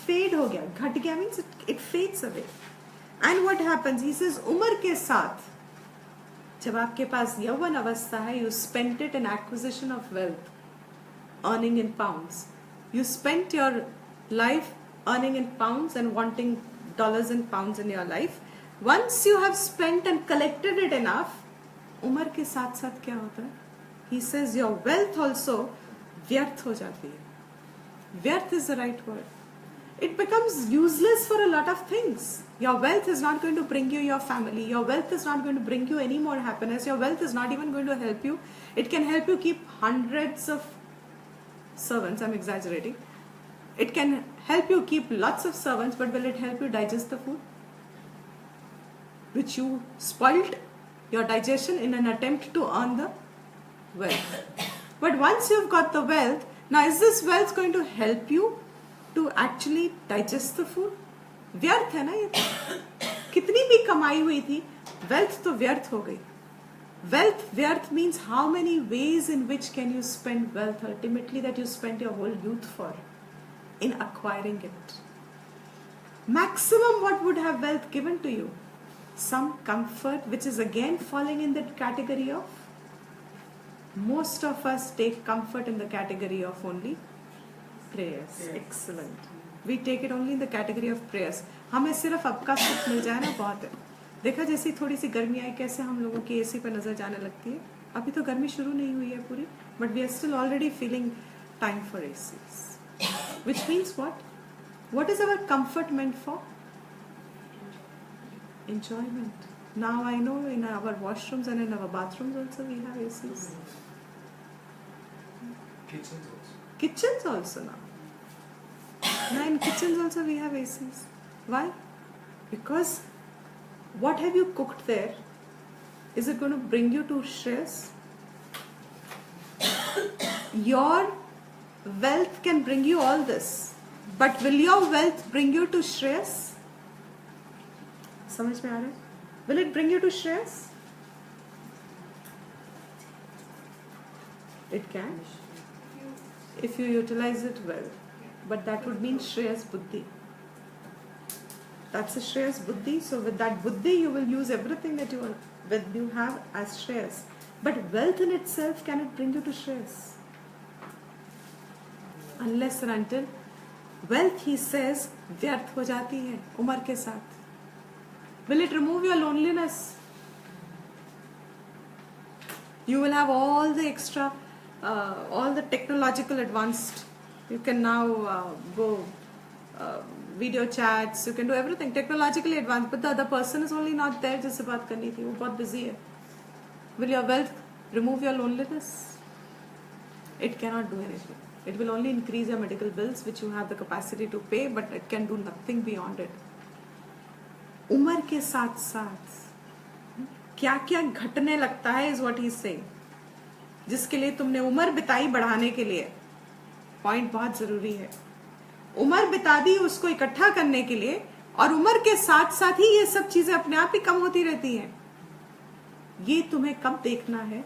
fade हो गया. घट गया means it fades away. And what happens? He says उम्र के साथ जब आपके पास यौवन अवस्था है, you spent it in acquisition of wealth, earning in pounds. You spent your life earning in pounds and wanting dollars and pounds in your life. Once you have spent and collected it enough, उम्र के साथ साथ क्या होता है? He says your wealth also व्यर्थ हो जाती है. व्यर्थ is the right word. It becomes useless for a lot of things. Your wealth is not going to bring you your family. Your wealth is not going to bring you any more happiness. Your wealth is not even going to help you. It can help you keep hundreds of servants. I'm exaggerating. It can help you keep lots of servants, but will it help you digest the food which you spoiled your digestion in an attempt to earn the wealth? But once you've got the wealth, now is this wealth going to help you to actually digest the food? व्यर्थ है ना ये तो. कितनी भी कमाई हुई थी, wealth तो व्यर्थ हो गई. Wealth व्यर्थ means how many ways in which can you spend wealth ultimately that you spent your whole youth for in acquiring it. Maximum what would have wealth given to you? Some comfort, which is again falling in that category of, most of us take comfort in the category of only prayers. Excellent. We take it only in the category of prayers. हमें सिर्फ अब का सुख मिल जाए ना बहुत है. देखा जैसी थोड़ी सी गर्मी आई कैसे हम लोगों की एसी पर नजर जाने लगती है. अभी तो गर्मी शुरू नहीं हुई है पूरी, but we are still already feeling time for aces. Which means what? What is our comfort meant for? Enjoyment. Now I know in our washrooms and in our bathrooms also we have ACs. Kitchens also. Kitchens also now. Now in kitchens also we have ACs. Why? Because what have you cooked there? Is it going to bring you to stress? Your wealth can bring you all this, but will your wealth bring you to stress? समझ में आ रहा है? Will it bring you to stress? It can, if you utilize it well, but that would mean Shreyas Buddhi. That's a Shreyas Buddhi. So with that Buddhi, you will use everything that you have as Shreyas. But wealth in itself, can it bring you to Shreyas? Unless and until wealth, he says, व्यर्थ हो जाती है उम्र के साथ. Will it remove your loneliness? You will have all the extra, all the technological advanced. You can now go video chats. You can do everything technologically advanced. But the other person is only not there. जिससे बात करनी थी वो बहुत busy है. Will your wealth remove your loneliness? It cannot do anything. It will only increase your medical bills, which you have the capacity to pay, but it can do nothing beyond it. उम्र के साथ साथ क्या क्या घटने लगता है is what he is saying. जिसके लिए तुमने उम्र बिताई बढ़ाने के लिए, पॉइंट बहुत जरूरी है. उम्र बिता दी उसको इकट्ठा करने के लिए, और उम्र के साथ साथ ही ये सब चीजें अपने आप ही कम होती रहती हैं. ये तुम्हें कब देखना है?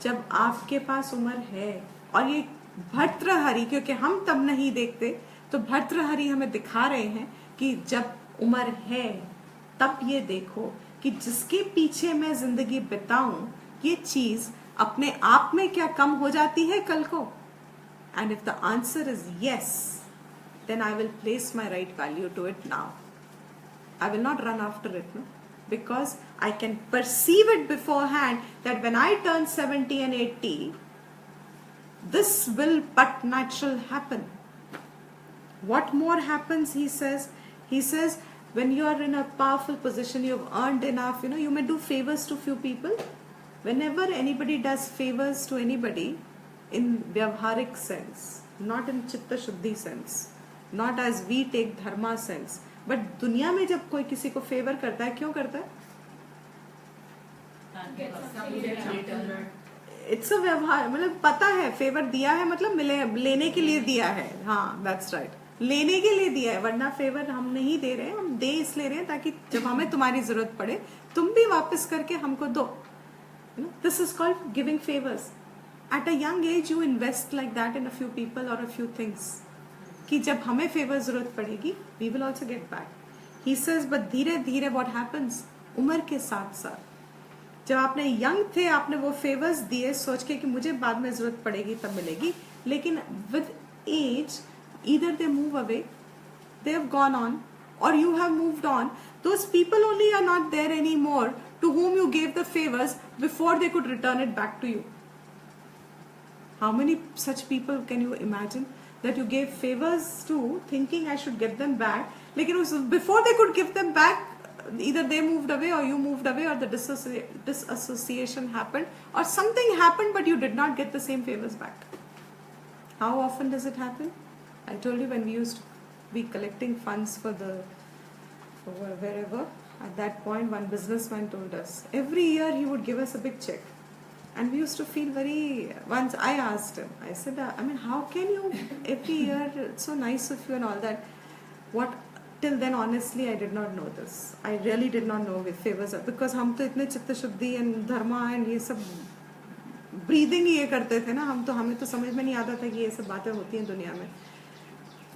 जब आपके पास उम्र है. और ये भर्तृहरि, क्योंकि हम तब नहीं देखते, तो भर्तृहरि हमें दिखा रहे हैं कि जब उम्र है तब ये देखो कि जिसके पीछे मैं जिंदगी बिताऊं, ये चीज अपने आप में क्या कम हो जाती है कल को. And if the answer is yes, then I will place my right value to it now. I will not run after it, no? Because I can perceive it beforehand that when I turn 70 and 80, this will but natural happen. What more happens, he says? He says, when you are in a powerful position, you have earned enough, you may do favors to few people. Whenever anybody does favors to anybody, in vyavharik sense, not in chitta shuddhi sense, not as we take dharma sense, but दुनिया में जब कोई किसी को favour करता है, क्यों करता है? इट्स अ व्यवहार, मतलब पता है फेवर दिया है, मतलब मिले, लेने के लिए दिया है. हाँ, दैट्स राइट, लेने के लिए दिया है. वरना फेवर हम नहीं दे रहे हैं, हम दे इसलिए रहे हैं ताकि जब हमें तुम्हारी जरूरत पड़े तुम भी वापस करके हमको दो. This is called giving favours. At a young age you invest like that in a few people और अ फ्यू थिंग्स, कि जब हमें फेवर जरूरत पड़ेगी we will also get back. He says but धीरे धीरे व्हाट हैपेंस, उम्र के साथ साथ, जब आपने यंग थे आपने वो फेवर्स दिए सोच के कि मुझे बाद में जरूरत पड़ेगी तब मिलेगी, लेकिन with age either they move away, they have gone on, or you have moved on. Those people only are not there anymore to whom you gave the favors before they could return it back to you. How many such people can you imagine that you gave favors to thinking I should get them back, like it was before they could give them back, either they moved away or you moved away, or the disassociation happened, or something happened but you did not get the same favors back. How often does it happen? I told you when we used to be collecting funds for wherever, at that point one businessman told us every year he would give us a big check, and we used to feel very. Once I asked him, I said, I mean, how can you every year, it's so nice of you and all that. What, till then honestly I did not know this. I really did not know with favors, because हम तो इतने चित्त शुद्धि and dharma and ये सब breathing ये करते थे ना, हमें तो समझ में नहीं आता था कि ये सब बातें होती हैं दुनिया में.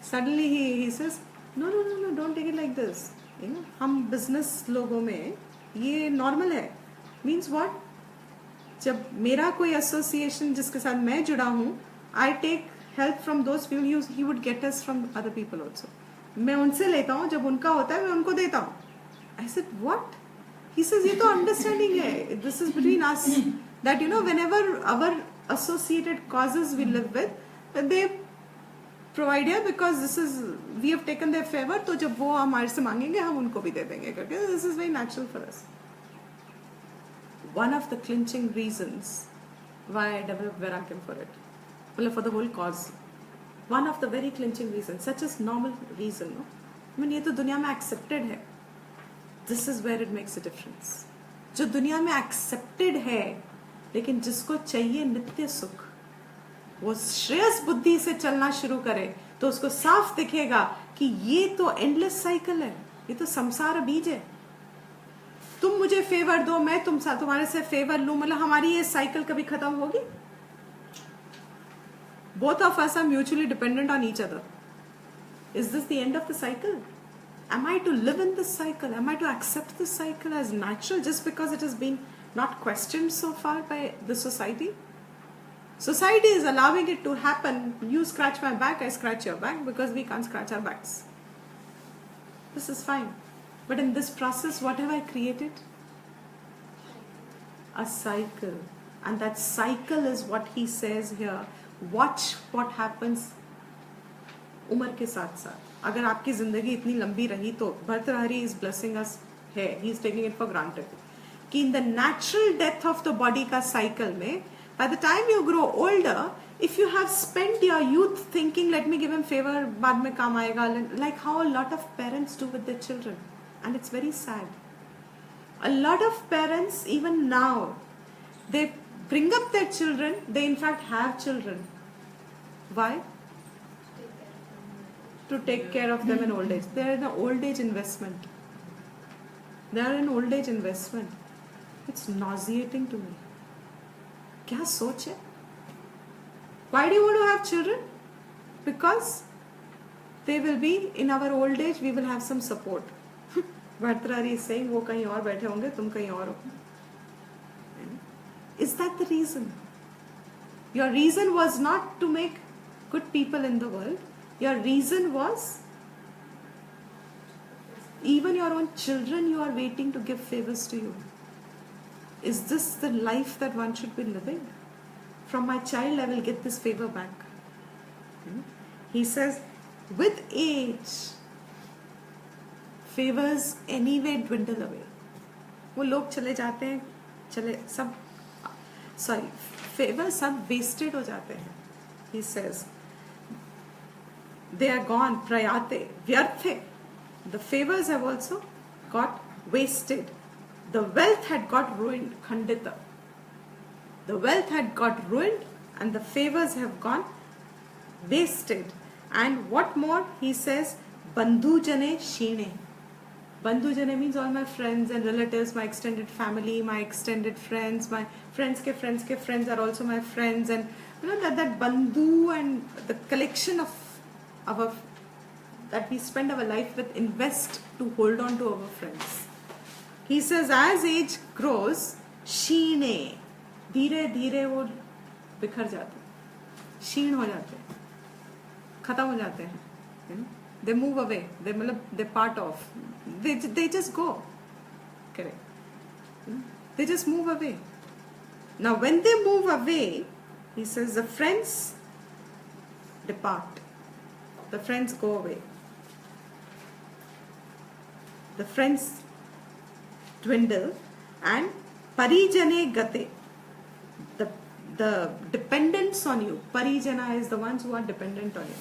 Suddenly he says, no, don't take it like this. हम business लोगों में ये normal है. Means what? जब मेरा कोई association जिसके साथ मैं जुड़ा हूँ, I take help from those people, he would get us from other people also. मैं उनसे लेता हूँ, जब उनका होता है मैं उनको देता हूँ. I said, what? He says, ये तो understanding है. This is between us. That, whenever our associated causes we live with, they provide here because we have taken their favor, तो जब वो हमारे से मांगेंगे हम उनको भी दे देंगे करके. This is very natural for us. One of the clinching reasons why I developed Vairagyam for it, well, for the whole cause. One of the very clinching reasons, such as normal reason, no? I mean, ये तो दुनिया में accepted है. This is where it makes a difference. जो दुनिया में accepted है, लेकिन जिसको चाहिए नित्य सुख, वो श्रेयस बुद्धि से चलना शुरू करे, तो उसको साफ दिखेगा कि ये तो endless cycle है, ये तो संसार बीज है. तुम मुझे फेवर दो, मैं तुम्हारे से फेवर लूं, मतलब हमारी ये साइकिल कभी खत्म होगी? Both of us are mutually dependent on each other. Is this the end of the cycle? Am I to live in this cycle? Am I to accept this cycle as natural just because it has been not questioned so far by the society? Society is allowing it to happen. You scratch my back, I scratch your back, because we can't scratch our backs. This is fine. But in this process, what have I created? A cycle. And that cycle is what he says here. Watch what happens उम्र के साथ साथ. अगर आपकी जिंदगी इतनी लंबी रही तो भर्तृहरि is blessing us है. He is taking it for granted. कि in the natural death of the body का cycle में, by the time you grow older, if you have spent your youth thinking, let me give him favor, बाद में काम आएगा, like how a lot of parents do with their children. And it's very sad. A lot of parents, even now, they bring up their children, they in fact have children. Why? To take care of them in old age. They are an old age investment. They are an old age investment. It's nauseating to me. क्या सोच है? Why do you want to have children? Because they will be, in our old age, we will have some support. Bhartrari is saying, वो कहीं और बैठे होंगे, तुम कहीं और हो. Is that the reason? Your reason was not to make good people in the world. Your reason was, even your own children you are waiting to give favors to you. Is this the life that one should be living? From my child I will get this favor back. He says, with age, favors anyway dwindle away. वो लोग चले जाते हैं, favors सब wasted हो जाते हैं. He says, they are gone, prayate, vyarthe. The favors have also got wasted. The wealth had got ruined, khandita. The wealth had got ruined and the favors have gone wasted. And what more? He says, bandhu jane shine. Bandhu jane means all my friends and relatives, my extended family, my extended friends, my friends ke friends are also my friends. And that bandhu and the collection of our, that we spend our life with, invest to hold on to our friends. He says, as age grows, sheene, धीरे धीरे वो बिखर जाते हैं, क्षीण हो जाते हैं, खत्म हो जाते हैं. They move away. They part off. They just go. Correct. They just move away. Now when they move away, he says the friends depart. The friends go away. The friends dwindle and parijane gate. The dependence on you. Parijana is the ones who are dependent on you.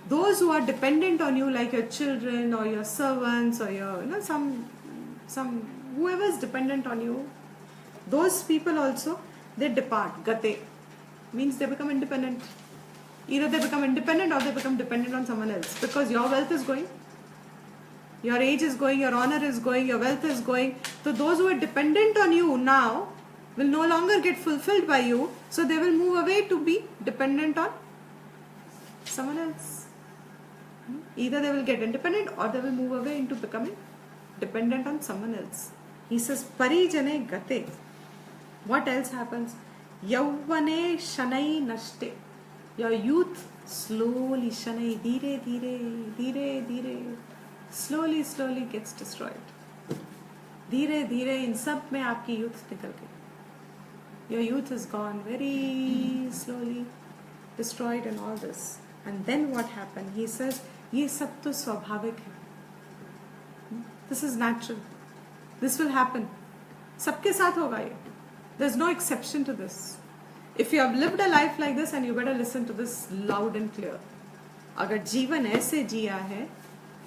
Those who are dependent on you, like your children or your servants or your some whoever is dependent on you, those people also, they depart. Gate means they become independent. Either they become independent or they become dependent on someone else, because your wealth is going, your age is going, your honor is going, your wealth is going. So those who are dependent on you now will no longer get fulfilled by you, so they will move away to be dependent on someone else. Either they will get independent or they will move away into becoming dependent on someone else. He says, parijane gate. What else happens? Yauvane shanai nashte. Your youth slowly शनै धीरे धीरे धीरे धीरे slowly slowly gets destroyed. धीरे धीरे इन सब में आपकी यूथ निकल गई. Your youth is gone very slowly destroyed in all this. And then what happen? He says ये सब तो स्वाभाविक है. This is natural. This will happen. सबके साथ होगा ये. There is no exception to this. If you have lived a life like this, and you better listen to this loud and clear. अगर जीवन ऐसे जिया है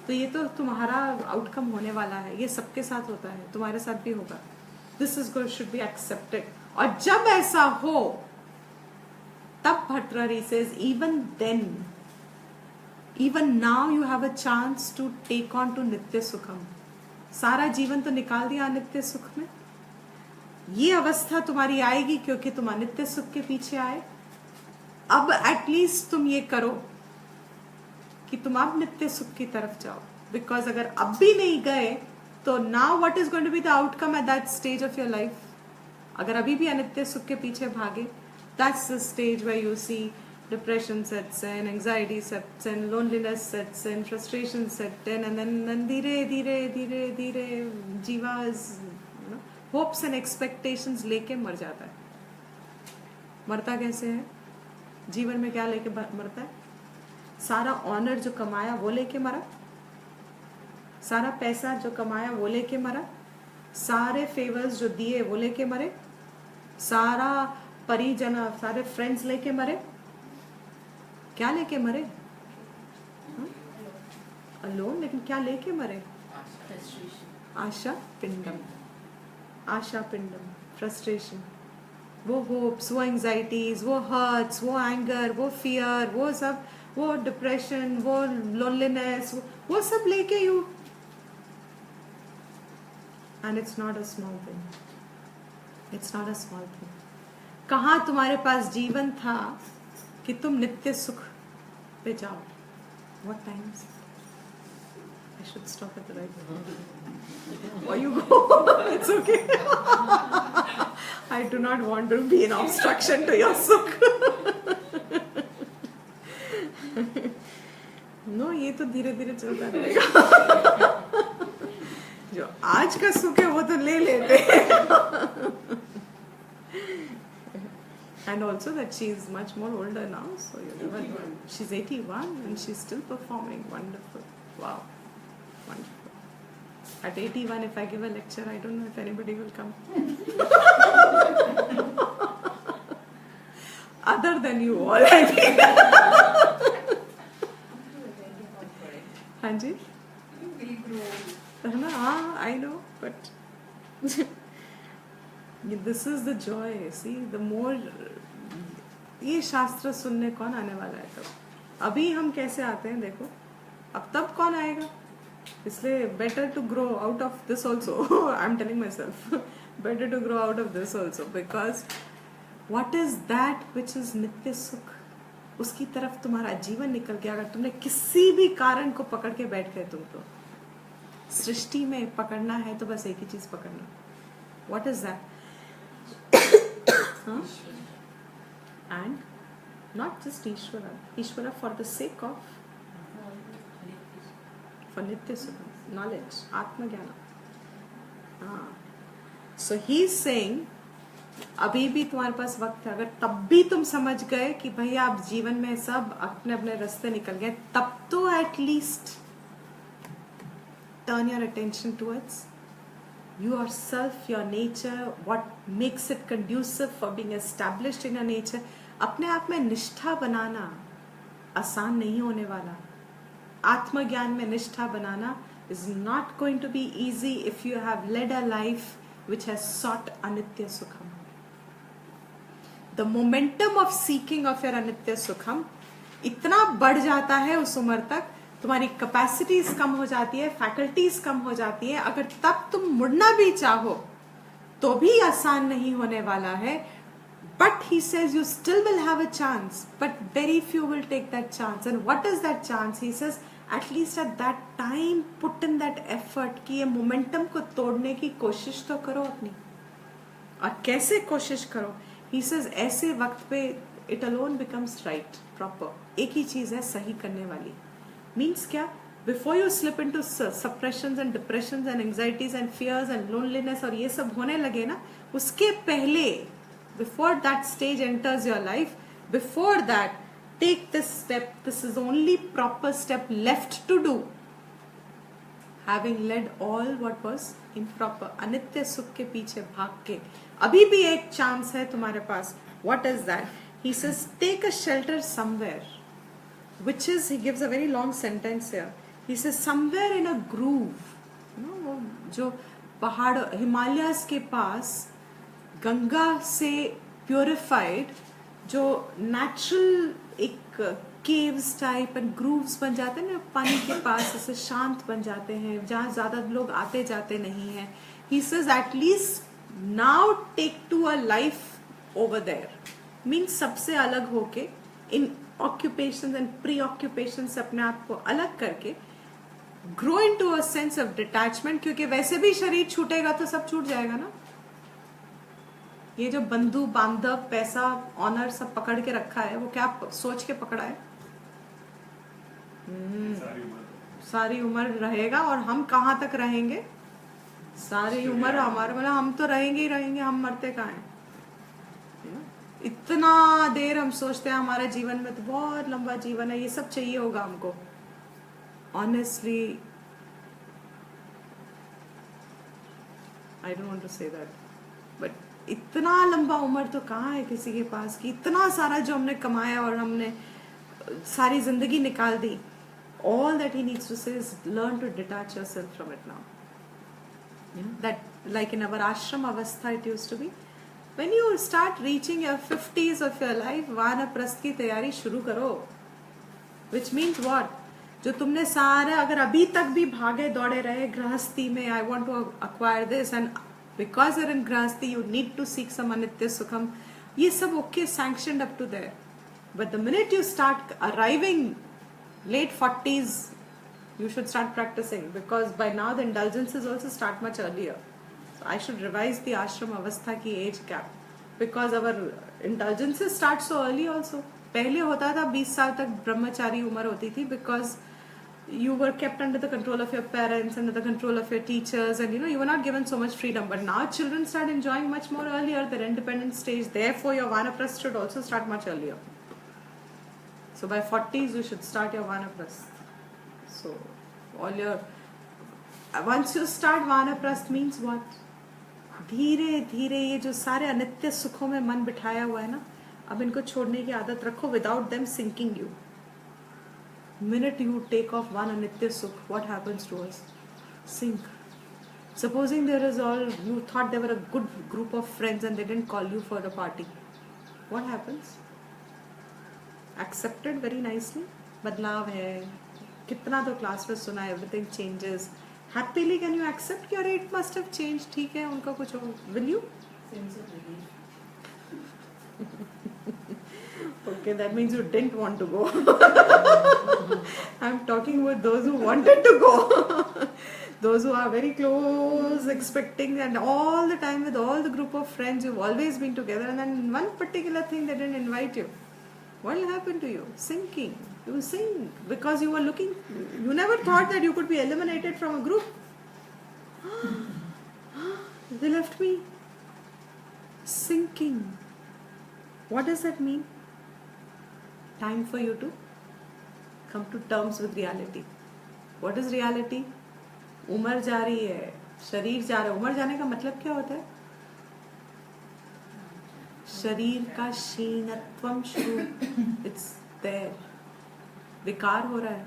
तो ये तो तुम्हारा आउटकम होने वाला है. ये सबके साथ होता है, तुम्हारे साथ भी होगा. This is good, should be accepted. और जब ऐसा हो तब Bhartrhari says, even then, even now you have a chance to take on to Nitya Sukham. सारा जीवन तो निकाल दिया अनित्य सुख में. ये अवस्था तुम्हारी आएगी क्योंकि तुम अनित्य सुख के पीछे आए. अब एटलीस्ट तुम ये करो कि तुम अब नित्य सुख की तरफ जाओ. बिकॉज अगर अब भी नहीं गए तो now what is going to be the outcome at that stage of your life. अगर अभी भी अनित्य सुख के पीछे भागे, that's the stage where you see depression sets in, anxiety sets in, loneliness sets in, frustration set in, and then धीरे धीरे धीरे धीरे जीवा होप्स एंड एक्सपेक्टेशंस लेके मर जाता है. मरता कैसे है? जीवन में क्या लेके मरता है? सारा ऑनर जो कमाया वो लेके मरा, सारा पैसा जो कमाया वो लेके मरा, सारे फेवर्स जो दिए वो लेके मरे, सारा परिजन सारे फ्रेंड्स लेके मरे. क्या लेके मरे? अलोन. लेकिन क्या लेके मरे? आशा पिंडम. आशा पिंडम, फ्रस्ट्रेशन, वो होप्स, वो एंजाइटीज, वो हर्ट्स, वो एंगर, वो फियर, वो सब, वो डिप्रेशन, वो लोनलीनेस, वो सब लेके you. And it's not a small thing. It's not a small thing. कहाँ तुम्हारे पास जीवन था कि तुम नित्य सुख पे जाओ? What times? I should stop at the right moment. Or you go. It's okay. I do not want to be an obstruction to your sukh. No, ये तो धीरे धीरे चलता रहेगा. जो आज का सुख है वो तो ले लेते हैं. And also that she is much more older now, so you never know. She's 81 and she's still performing. Wonderful. Wow. Wonderful. At 81, if I give a lecture, I don't know if anybody will come. Other than you all, I think. हाँ जी. We grow. ना, हाँ, I know, but this is the joy. See, the more ये शास्त्र सुनने कौन आने वाला है तब? अभी हम कैसे आते हैं देखो. अब तब कौन आएगा? इसलिए better to grow out of this also. I am telling myself better to grow out of this also. Because what is that which is नित्य सुख? उसकी तरफ तुम्हारा जीवन निकल गया. अगर तुमने किसी भी कारण को पकड़ के बैठ गए, तुम तो सृष्टि में पकड़ना है तो बस एक ही चीज पकड़ना. What is that? And not just ईश्वरा. ईश्वरा for the sake of for nitya sukha, knowledge, atmagyana. So he is saying, अभी भी तुम्हारे पास वक्त है. अगर तब भी तुम समझ गए कि भैया आप जीवन में सब अपने अपने रास्ते निकल गए, तब तो at least turn your attention towards yourself, your nature, what makes it conducive for being established in your nature. अपने आप में निष्ठा बनाना आसान नहीं होने वाला. आत्मज्ञान में निष्ठा बनाना is not going to be easy if you have led a life which has sought anitya sukham. The momentum of seeking of your anitya sukham इतना बढ़ जाता है उस उम्र तक, तुम्हारी कैपेसिटीज कम हो जाती है, फैकल्टीज कम हो जाती है. अगर तब तुम मुड़ना भी चाहो तो भी आसान नहीं होने वाला है. But he says you still will have a chance, but very few will take that chance. And what is that chance? He says at least at that time put in that effort कि ये momentum को तोड़ने की कोशिश तो करो अपनी. और कैसे कोशिश करो? He says ऐसे वक्त पे it alone becomes right proper. एक ही चीज है सही करने वाली. Means क्या? Before you slip into suppressions and depressions and anxieties and fears and loneliness और ये सब होने लगे ना, उसके पहले, before that stage enters your life, before that, take this step. This is the only proper step left to do. Having led all what was improper, अनित्य सुख के पीछे भाग के, अभी भी एक चांस है तुम्हारे पास. What is that? He says, take a shelter somewhere, which is, he gives a very long sentence here. He says, somewhere in a groove. You know, जो पहाड़ हिमालयास के पास गंगा से purified, जो natural एक caves type and grooves बन जाते हैं ना पानी के पास, ऐसे शांत बन जाते हैं जहाँ ज़्यादा लोग आते जाते नहीं हैं. He says, at least now take to a life over there. Means सबसे अलग होके in occupations and preoccupations से अपने आप को अलग करके grow into a sense of detachment, क्योंकि वैसे भी शरीर छूटेगा तो सब छूट जाएगा ना. ये जो बंधु बांधव पैसा ऑनर सब पकड़ के रखा है, वो क्या सोच के पकड़ा है? सारी उम्र रहेगा. और हम कहाँ तक रहेंगे? सारी उम्र हमारे, मतलब हम तो रहेंगे ही रहेंगे, हम मरते कहाँ हैं? इतना देर हम सोचते हैं हमारे जीवन में तो बहुत लंबा जीवन है, ये सब चाहिए होगा हमको. Honestly, I don't want to say that, but इतना लंबा उम्र तो कहाँ है किसी के पास कि इतना सारा जो हमने कमाया और हमने सारी जिंदगी निकाल दी. All that he needs to say is learn to detach yourself from it now. You know, that like in our ashram avastha it used to be. When you start reaching your 50s of your life, वानप्रस्थ की तैयारी शुरू करो. Which means what? जो तुमने सारे अगर अभी तक भी भागे दौड़े रहे गृहस्थी में, I want to acquire this, and because you're in गृहस्थी you need to seek some anitya sukham, ये सब okay sanctioned up to there. But the minute you start arriving late 40s, you should start practicing, because by now the indulgences also start much earlier. So I should revise the ashram avastha ki age gap, because our indulgences start so early also. पहले होता था 20 साल तक ब्रह्मचारी उम्र होती थी, because you were kept under the control of your parents, under the control of your teachers, and you were not given so much freedom. But now children start enjoying much more earlier their independent stage. Therefore your vanaprastha should also start much earlier. So by 40s you should start your vanaprastha. So once you start vanaprastha means what? धीरे धीरे ये जो सारे अनित्य सुखों में मन बिठाया हुआ है ना, अब इनको छोड़ने की आदत रखो without them sinking you. Minute you take off one anitya sukh, what happens to us? Sink. Supposing you thought there were a good group of friends and they didn't call you for the party. What happens? Accepted very nicely. बदलाव है, कितना तो class में सुना, everything changes. Happily can you accept कि अरे it must have changed, ठीक है उनका कुछ हो. Will you? Sense of relief. Okay, that means you didn't want to go. I'm talking with those who wanted to go. Those who are very close, expecting, and all the time with all the group of friends, you've always been together, and then one particular thing they didn't invite you. What will happen to you? Sinking. You will sink because you were looking, you never thought that you could be eliminated from a group. They left me. Sinking. What does that mean? Time for you to come to terms with reality. What is reality? उम्र जा रही है, शरीर जा रहा है. उम्र जाने का मतलब क्या होता है? शरीर का क्षीणत्वम शुरू, it's there. विकार हो रहा है.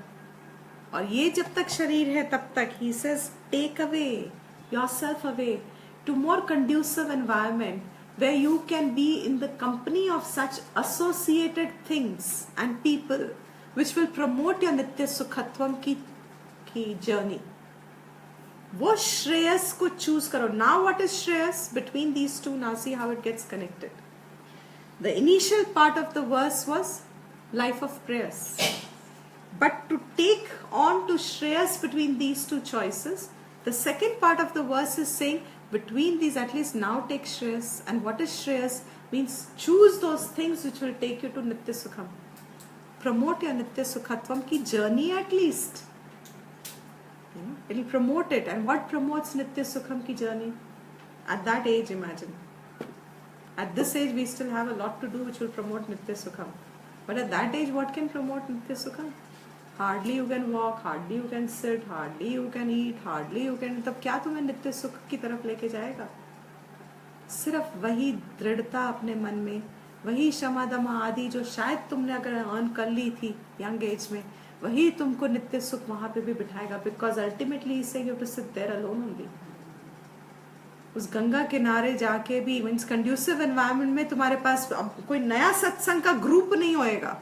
और ये जब तक शरीर है तब तक he says take away yourself away to more conducive environment where you can be in the company of such associated things and people which will promote your nitya sukhatvam की journey. वो श्रेयस को choose करो. Now what is Shreyas? Between these two, now see how it gets connected. The initial part of the verse was life of prayers. But to take on to Shreyas between these two choices, the second part of the verse is saying, between these at least now take Shreyas. And what is Shreyas? Means choose those things which will take you to Nitya Sukham. promote your Nitya Sukhatvam ki journey at least. It will promote it. And what promotes Nitya Sukham ki journey? At that age, imagine. At this age, we still have a lot to do which will promote Nitya Sukham. But at that age, what can promote Nitya Sukham? Hardly you can walk, hardly you can sit, hardly you can eat, hardly you can... तब क्या तुम्हें नित्य सुख की तरफ लेके जाएगा? सिर्फ वही दृढ़ता अपने मन में, वही क्षमा दमा आदि जो शायद तुमने अगर अर्न कर ली थी यंग एज में, वही तुमको नित्य सुख वहां पे भी बिठाएगा. बिकॉज अल्टीमेटली इसे you to sit there alone only. उस गंगा किनारे जाके भी मीन्स कंड्यूसिव एनवायरनमेंट में तुम्हारे पास कोई नया सत्संग का ग्रुप नहीं होएगा.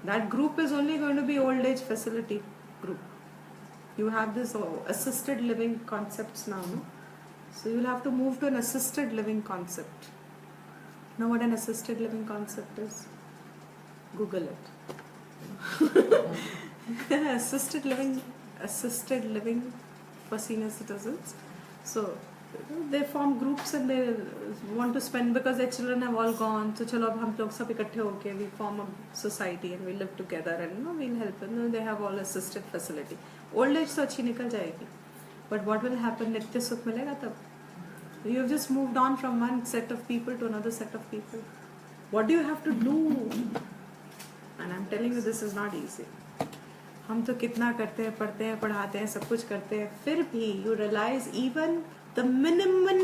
That group is only going to be old age facility group. You have this assisted living concepts now, no? So you'll have to move to an assisted living concept. Know what an assisted living concept is? Google it. assisted living for senior citizens. So they form groups and they want to spend because their children have all gone. So chalo ab hum log sab ikatthe hoke we form a society and we live together and we'll help them. They have all assisted facility. Old age तो अच्छी निकल जाएगी. But what will happen? नित्य सुख मिलेगा तब. You've just moved on from one set of people to another set of people. What do you have to do? And I'm telling you, this is not easy. हम तो कितना करते हैं, पढ़ते हैं, पढ़ाते हैं, सब कुछ करते हैं, फिर भी you realize even the minimum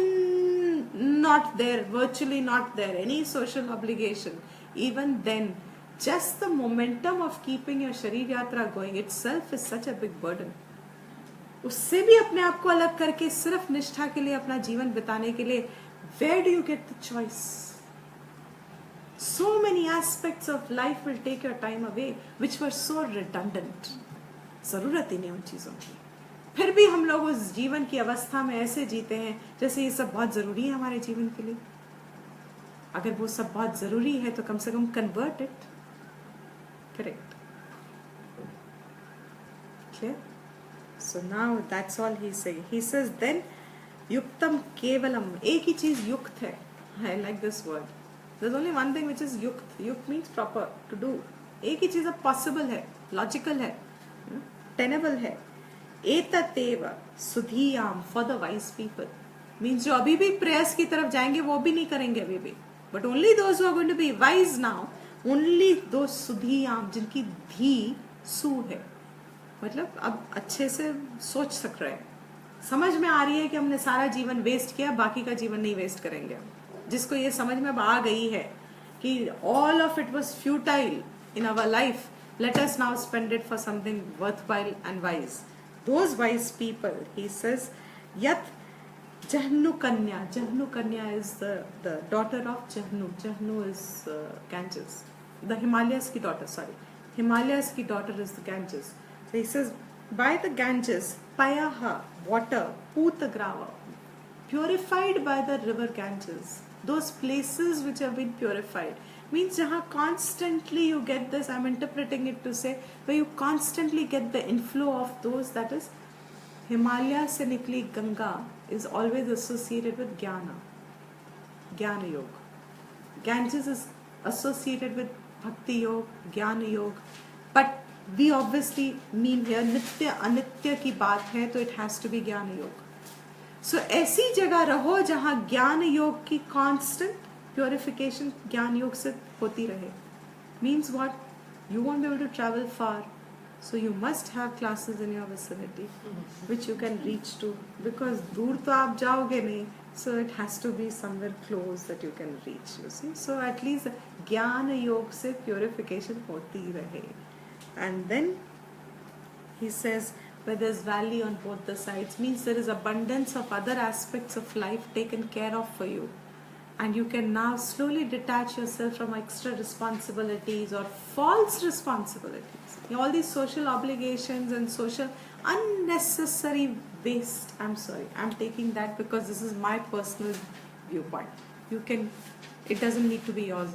not there, virtually not there, any social obligation, even then, just the momentum of keeping your Sharir Yatra going itself is such a big burden. उससे भी अपने आप को अलग करके सिर्फ निष्ठा के लिए अपना जीवन बिताने के लिए, where do you get the choice? So many aspects of life will take your time away, which were so redundant. जरूरत ही नहीं उन चीजों की. फिर भी हम लोग उस जीवन की अवस्था में ऐसे जीते हैं जैसे ये सब बहुत जरूरी है हमारे जीवन के लिए. अगर वो सब बहुत जरूरी है तो कम से कम convert it. Correct. Clear? So now that's all he's saying. He says then yuktam kevalam. एक ही चीज युक्त है. I like this word. There's only one thing which is yukt. Yukt means proper, to do. एक ही चीज अब possible है, logical है, tenable है. एततेव सुधियाम for the wise people. Means जो अभी भी प्रयास की तरफ जाएंगे वो भी नहीं करेंगे अभी भी. But only those who are going to be wise now, only those सुधियाम जिनकी धी सु है. मतलब अब अच्छे से सोच सक रहे हैं, समझ में आ रही है कि हमने सारा जीवन वेस्ट किया, बाकी का जीवन नहीं वेस्ट करेंगे. जिसको ये समझ में अब आ गई है कि all of it was futile in our life, let us now spend it for something worthwhile and wise. Those wise people, he says, Yat Jahnu Kanya is the daughter of Jahnu. Jahnu is Ganges. The Himalayas ki daughter, Himalayas ki daughter is the Ganges. So he says, by the Ganges, Payaha, water, Putagrava, purified by the river Ganges. Those places which have been purified. Means jahan constantly you get this, I'm interpreting it to say, where you constantly get the inflow of those, that is, Himalaya se nikli Ganga is always associated with Jnana. Jnana Yoga. Ganges is associated with Bhakti Yoga, Jnana Yoga. But we obviously mean here, Nitya Anitya ki baat hai, so it has to be Jnana Yoga. So ऐसी जगह रहो जहाँ ज्ञान योग की constant purification ज्ञान योग से होती रहे. Means what? You won't be able to travel far, so you must have classes in your vicinity which you can reach to, because दूर तो आप जाओगे नहीं, so it has to be somewhere close that you can reach, you see. So at least ज्ञान योग से purification होती रहे. And then he says, where there's valley on both the sides, means there is abundance of other aspects of life taken care of for you, and you can now slowly detach yourself from extra responsibilities or false responsibilities, all these social obligations and social unnecessary waste. I'm taking that because this is my personal viewpoint. It doesn't need to be yours,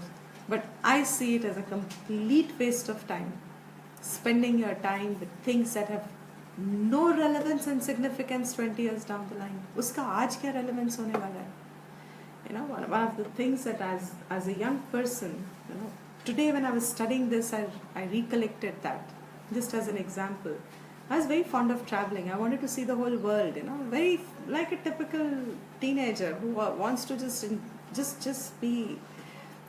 but I see it as a complete waste of time, spending your time with things that have no relevance and significance 20 years down the line. Uska aaj kya relevance hone wala hai? One of the things that as a young person, today when I was studying this, I recollected that, just as an example. I was very fond of traveling. I wanted to see the whole world, you know, very like a typical teenager who wants to just be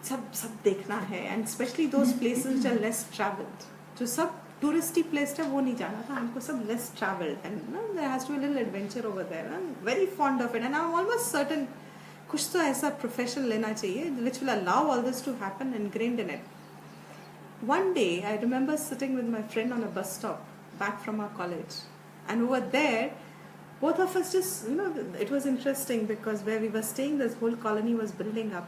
सब देखना है, and especially those places which are less traveled. जो सब touristy place था वो नहीं जाना था हमको, सब less traveled, and you know, there has to be a little adventure over there. I'm very fond of it, and I'm almost certain कुछ तो ऐसा profession लेना चाहिए which will allow all this to happen, ingrained in it. One day I remember sitting with my friend on a bus stop back from our college, and over there both of us just, you know, it was interesting because where we were staying, this whole colony was building up,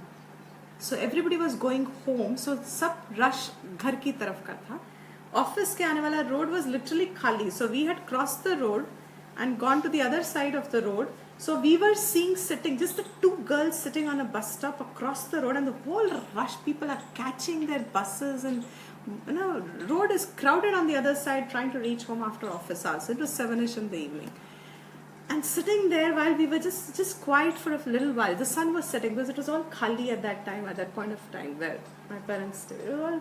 so everybody was going home, so सब rush घर की तरफ का था. Office के आने वाला road was literally खाली, so we had crossed the road and gone to the other side of the road. So we were seeing sitting, just the two girls sitting on a bus stop across the road, and the whole rush, people are catching their buses, and you know, road is crowded on the other side trying to reach home after office hours. It was 7ish in the evening. And sitting there while we were just quiet for a little while, the sun was setting because it was all khali at that time, at that point of time where my parents stayed. It was all,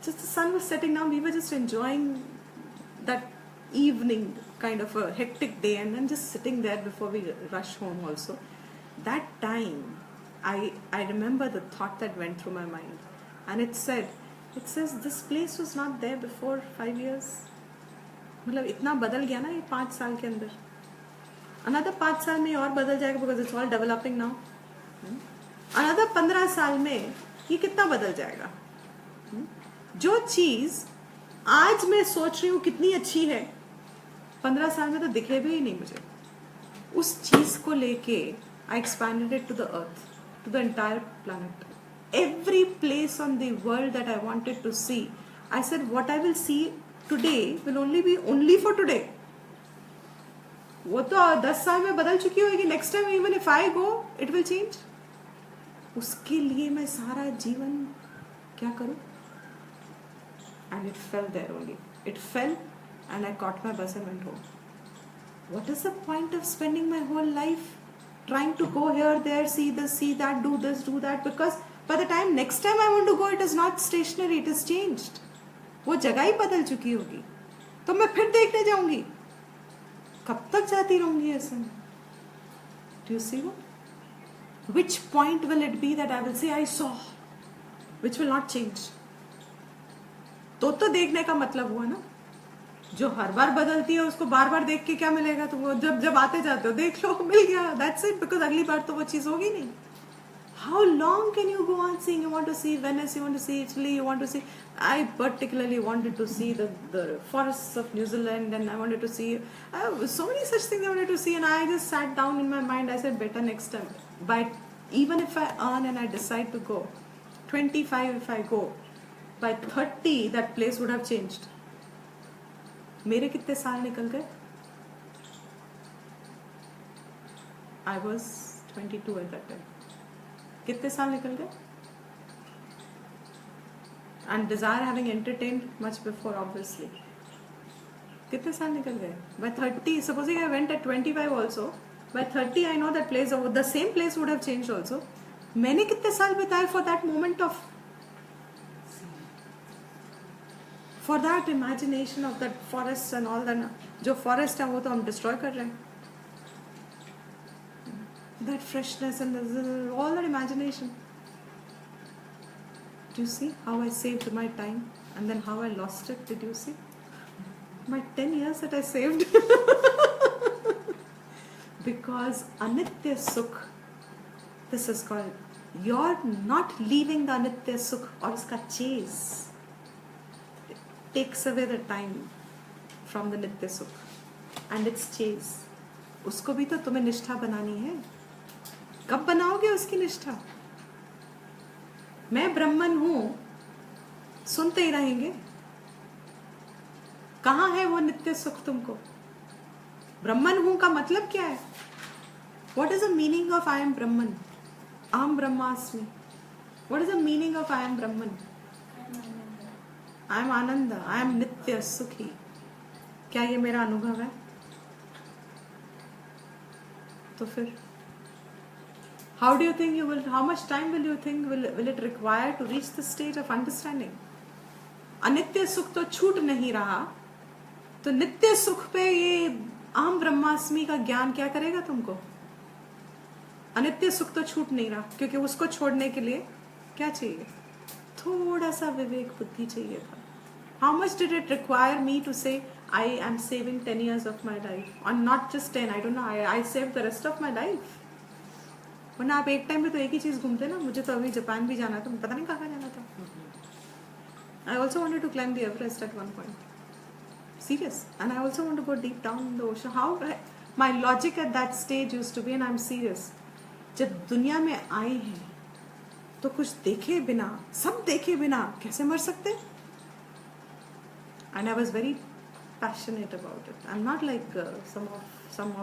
just the sun was setting down, we were just enjoying that evening, kind of a hectic day, and then just sitting there before we rush home also. That time, I remember the thought that went through my mind, and it says, this place was not there before 5 years. मतलब इतना बदल गया ना ये 5 साल के अंदर. Another 5 साल में और बदल जाएगा because it's all developing now. Another 15 साल में ये कितना बदल जाएगा. जो चीज आज मैं सोच रही हूँ कितनी अच्छी है, 15 साल में तो दिखे भी ही नहीं मुझे. उस चीज को लेके I expanded it to the earth, to the entire planet. Every place on the world that I wanted to see, I said what I will see today will only for today. वो तो 10 साल में बदल चुकी होगी. Next time even if I go, it will change. उसके लिए मैं सारा जीवन क्या करूं? And it fell there only. It fell, and I caught my bus and went home. What is the point of spending my whole life trying to go here, there, see this, see that, do this, do that? Because by the time next time I want to go, it is not stationary, it is changed. वो जगह ही बदल चुकी होगी, तो मैं फिर देखने जाऊंगी. कब तक जाती रहूंगी ऐसे में? Do you see what? Which point will it be that I will say I saw, which will not change? तो देखने का मतलब हुआ ना. जो हर बार बदलती है उसको बार बार देख के क्या मिलेगा? तो वो जब आते जाते हो देख लो, मिल गया, that's it. Because अगली बार तो वो चीज होगी नहीं. How long can you go on seeing? You want to see Venice, you want to see Italy, you want to see. I particularly wanted to see the forests of New Zealand, and I wanted to see so many such things I wanted to see, and I just sat down in my mind. I said, better next time. Even if I earn and I decide to go, 25 if I go, by 30 that place would have changed. मेरे कितने साल निकल गए? I was 22 at that time. कितने साल निकल गए? And desire having entertained much before, obviously. कितने साल निकल गए? By 30, supposing I went at 25 also, by 30 I know that place, the same place would have changed also. मैंने कितने साल बिताए for that moment of, for that imagination of that forest and all that. जो forest है वो तो हम destroy कर रहे हैं. That freshness and all that imagination. Do you see how I saved my time and then how I lost it? Did you see? My 10 years that I saved. Because anitya sukh, this is called, you're not leaving the anitya sukh or uska chase. It takes away the time from the nitya sukh and its chase. उसको भी तो तुम्हें निष्ठा बनानी है. कब बनाओगे उसकी निष्ठा? मैं ब्राह्मण हूं सुनते ही रहेंगे. कहां है वो नित्य सुख तुमको? ब्राह्मण हूं का मतलब क्या है? What is the meaning of I am Brahman? Aham Brahmasmi. What is the meaning of I am Brahman? I am Ananda. I am Nitya Sukhi. क्या ये मेरा अनुभव है? तो फिर How do you think you will? How much time will you think will it require to reach the stage of understanding? अनित्य सुख तो छूट नहीं रहा, तो नित्य सुख पे ये अहम ब्रह्मास्मि का ज्ञान क्या करेगा तुमको? अनित्य सुख तो छूट नहीं रहा, क्योंकि उसको छोड़ने के लिए क्या चाहिए? थोड़ा सा विवेक बुद्धि चाहिए था. How much did it require me to say I am saving 10 years of my life, or not just 10? I don't know. I saved the rest of my life. वरना आप एक टाइम में तो एक ही चीज घूमते ना. मुझे तो अभी जापान भी जाना था, पता नहीं कहाँ जाना था. I also wanted to climb the Everest at one point. Serious. And I also want to go deep down in the ocean. How? My logic at that stage used to be, and I'm serious. जब दुनिया में आए हैं तो कुछ देखे बिना, सब देखे बिना कैसे मर सकते? And I was very passionate about it. I'm not like some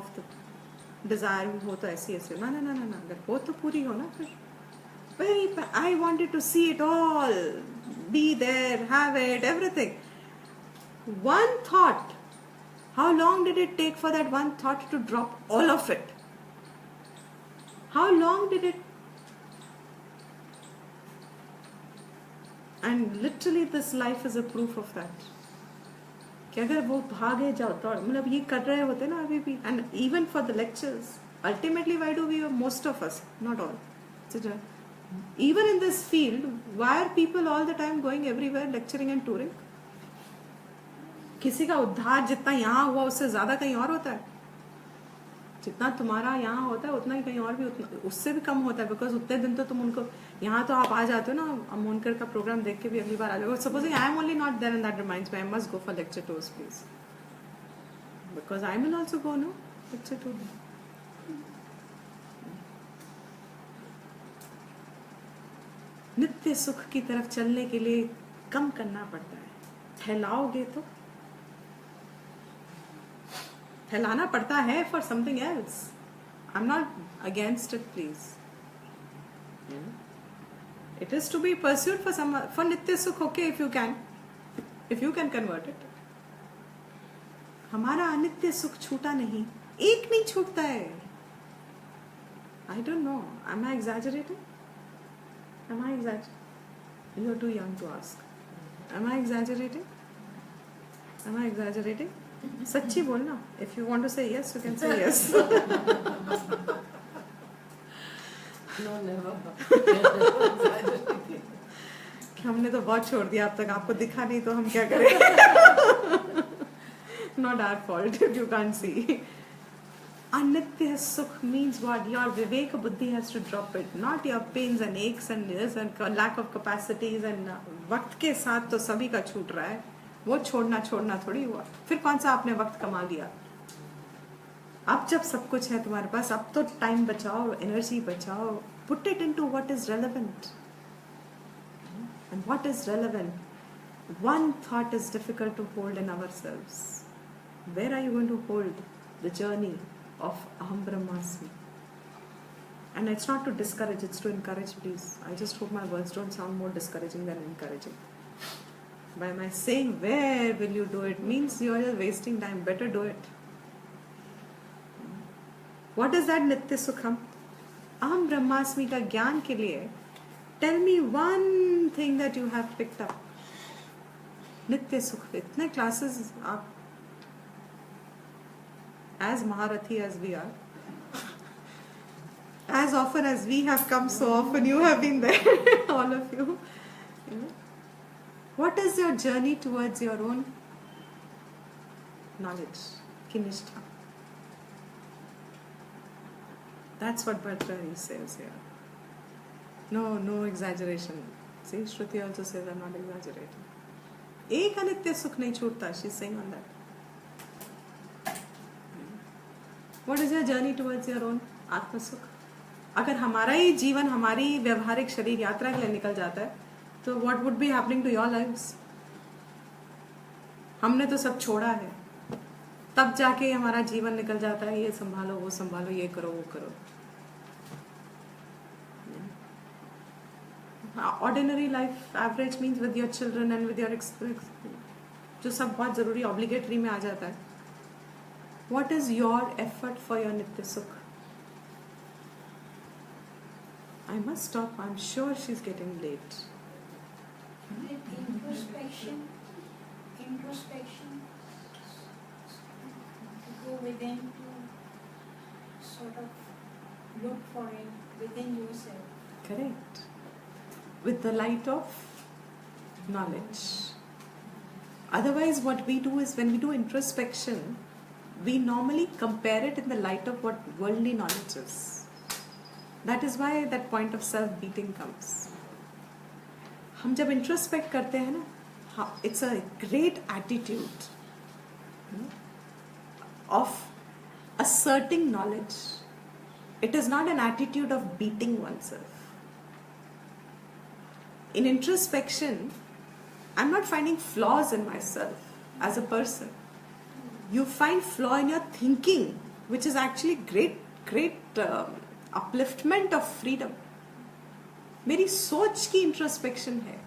of the desire हो तो ऐसी ऐसे. ना ना ना ना ना. अगर हो तो पूरी हो ना फिर. I wanted to see it all, be there, have it, everything. One thought. How long did it take for that one thought to drop all of it? How long did it? And literally this life is a proof of that. कि अगर वो भागे जाओ तो मतलब ये कर रहे होते ना अभी भी. And even for the lectures, ultimately why do we, most of us, not all, even in this field, why are people all the time going everywhere lecturing and touring? किसी का उद्धार जितना यहाँ हुआ उससे ज्यादा कहीं और होता है. जितना तुम्हारा यहाँ होता है उतना ही कहीं और भी, उतना उससे भी कम होता है. बिकॉज उतने दिन तो तुम उनको, यहाँ तो आप आ जाते हो ना. मोनकर का प्रोग्राम देख के भी अगली बार आ जाओ. Supposing I am only not there and that reminds me I must go for lecture tours please, because I will also go no lecture tour. नित्य सुख की तरफ चलने के लिए कम करना पड़ता है. फैलाओगे तो फैलाना पड़ता है for something else. I'm not against it, please. It is to be pursued for nitya sukh. Okay, if you can convert it. हमारा अनित्य सुख छूटा नहीं, एक नहीं छूटता है. I don't know. Am I exaggerating? Am I exaggerating? You're too young to ask. Am I exaggerating? Am I exaggerating? सच्ची बोलना. If you want to say yes, you can say yes. No, never. हमने तो बहुत छोड़ दिया अब तक. आपको दिखा नहीं तो हम क्या करें? Not our fault if you can't see. Anitya sukh means what? Your viveka buddhi has to drop it. Not your pains and aches and this and lack of capacities and वक्त के साथ तो सभी का छूट रहा है. वो छोड़ना थोड़ी हुआ. फिर कौन सा आपने वक्त कमा लिया? अब जब सब कुछ है तुम्हारे पास, अब तो टाइम बचाओ, एनर्जी बचाओ. Put it into what is relevant. And what is relevant? One thought is difficult to hold in ourselves. Where are you going to hold the journey of Aham Brahmasmi? And it's not to discourage, it's to encourage, please. I just hope my words don't sound more discouraging than encouraging. By my saying where will you do it means you are just wasting time. Better do it. What is that Nitya Sukham? Aham Brahmasmi का ज्ञान के लिए tell me one thing that you have picked up. नित्य सुख. इतने classes आप as Maharathi as we are, as often as we have come, so often you have been there, all of you. What is your journey towards your own knowledge? Kinishta. That's what Bhattacharya says here. No exaggeration. See, Shruti also says I'm not exaggerating. एक अनित्य सुख नहीं छूटता. She's saying on that. What is your journey towards your own आत्म सुख? अगर हमारा ही जीवन हमारी व्यवहारिक शरीर यात्रा के लिए निकल जाता है, तो what would be happening to your lives? हमने तो सब छोड़ा है, तब जाके हमारा जीवन निकल जाता है. ये संभालो, वो संभालो, ये करो, वो करो. Ordinary life, average means with your children and with your जो सब बहुत जरूरी obligatory में आ जाता है. What is your effort for your nitya sukh? I must stop. I'm sure she's getting late. With introspection, to go within to sort of look for it within yourself. Correct. With the light of knowledge. Otherwise, what we do is when we do introspection, we normally compare it in the light of what worldly knowledge is. That is why that point of self-beating comes. हम जब introspect करते हैं ना, it's a great attitude of asserting knowledge. It is not an attitude of beating oneself. In introspection, I'm not finding flaws in myself as a person. You find flaw in your thinking, which is actually great upliftment of freedom. मेरी सोच की introspection है,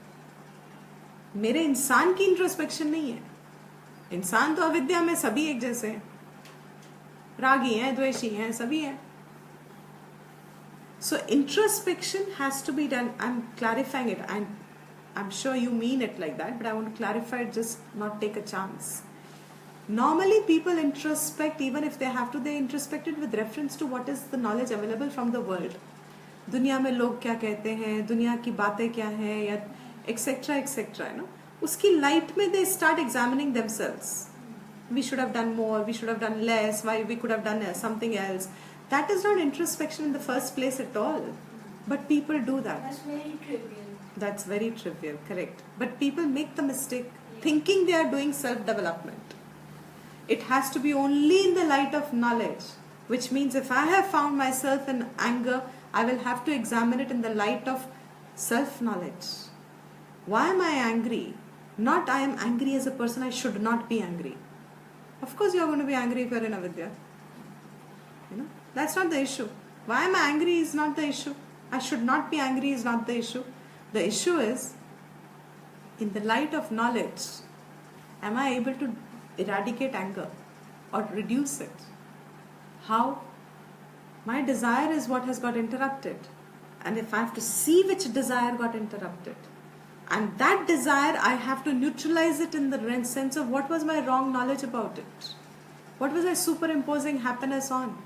मेरे इंसान की introspection नहीं है. इंसान तो अविद्या में सभी एक जैसे हैं, रागी हैं, द्वेषी हैं, सभी हैं. So introspection has to be done. I'm clarifying it, and I'm sure you mean it like that, but I want to clarify it, just not take a chance. Normally people introspect, even if they have to, they introspect it with reference to what is the knowledge available from the world. दुनिया में लोग क्या कहते हैं, दुनिया की बातें क्या हैं, या एक्सेट्रा एक्सेट्रा, है ना. उसकी लाइट में they start examining themselves. We should have done more, we should have done less, why we could have done something else. That is not introspection in the first place at all. But people do that. That's very trivial. That's very trivial, correct. But people make the mistake thinking they are doing self-development. It has to be only in the light of knowledge, which means if I have found myself in anger, I will have to examine it in the light of self-knowledge. Why am I angry? Not I am angry as a person, I should not be angry. Of course you are going to be angry if you are in avidya. You know, that's not the issue. Why am I angry is not the issue. I should not be angry is not the issue. The issue is, in the light of knowledge, am I able to eradicate anger or reduce it? How? My desire is what has got interrupted. And if I have to see which desire got interrupted, and that desire I have to neutralize it in the sense of what was my wrong knowledge about it. What was I superimposing happiness on?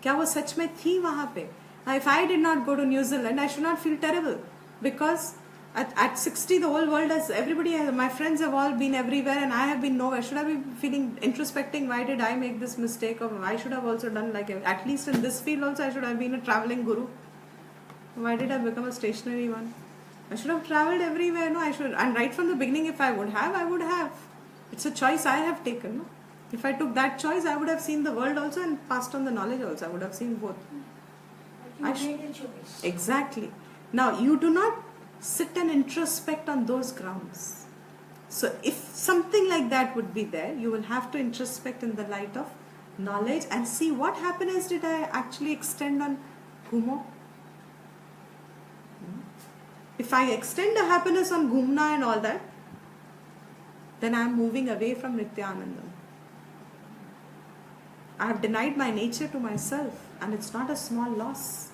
क्या वो सच में थी वहाँ पे? If I did not go to New Zealand, I should not feel terrible, because at 60 the whole world has, everybody has, my friends have all been everywhere and I have been nowhere. Should I be feeling introspecting, why did I make this mistake, or I should have also done like, at least in this field also I should have been a traveling guru. Why did I become a stationary one? I should have traveled everywhere. No, I should, and right from the beginning if I would have. It's a choice I have taken. No? If I took that choice, I would have seen the world also and passed on the knowledge also. I would have seen both. But you made a choice. Exactly. Now, you do not sit and introspect on those grounds. So, if something like that would be there, you will have to introspect in the light of knowledge and see what happiness did I actually extend on Ghumo. If I extend the happiness on Ghumna and all that, then I am moving away from Nityanandam. I have denied my nature to myself, and it's not a small loss.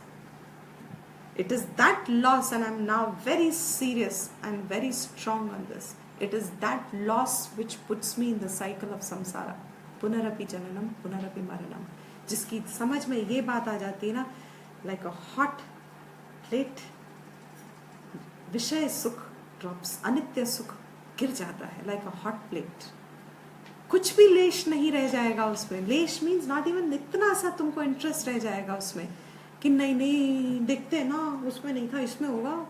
It is that loss, and I am now very serious and very strong on this. It is that loss which puts me in the cycle of samsara. Punarapi jananam, punarapi maranam. जिसकी समझ में ये बात आ जाती है ना, like a hot plate, विषय सुख drops, अनित्य सुख गिर जाता है like a hot plate. कुछ भी लेश नहीं रह जाएगा उसमें. लेश means not even इतना सा तुमको इंटरेस्ट रह जाएगा उसमें कि नहीं देखते ना, उसमें नहीं था, इसमें होगा.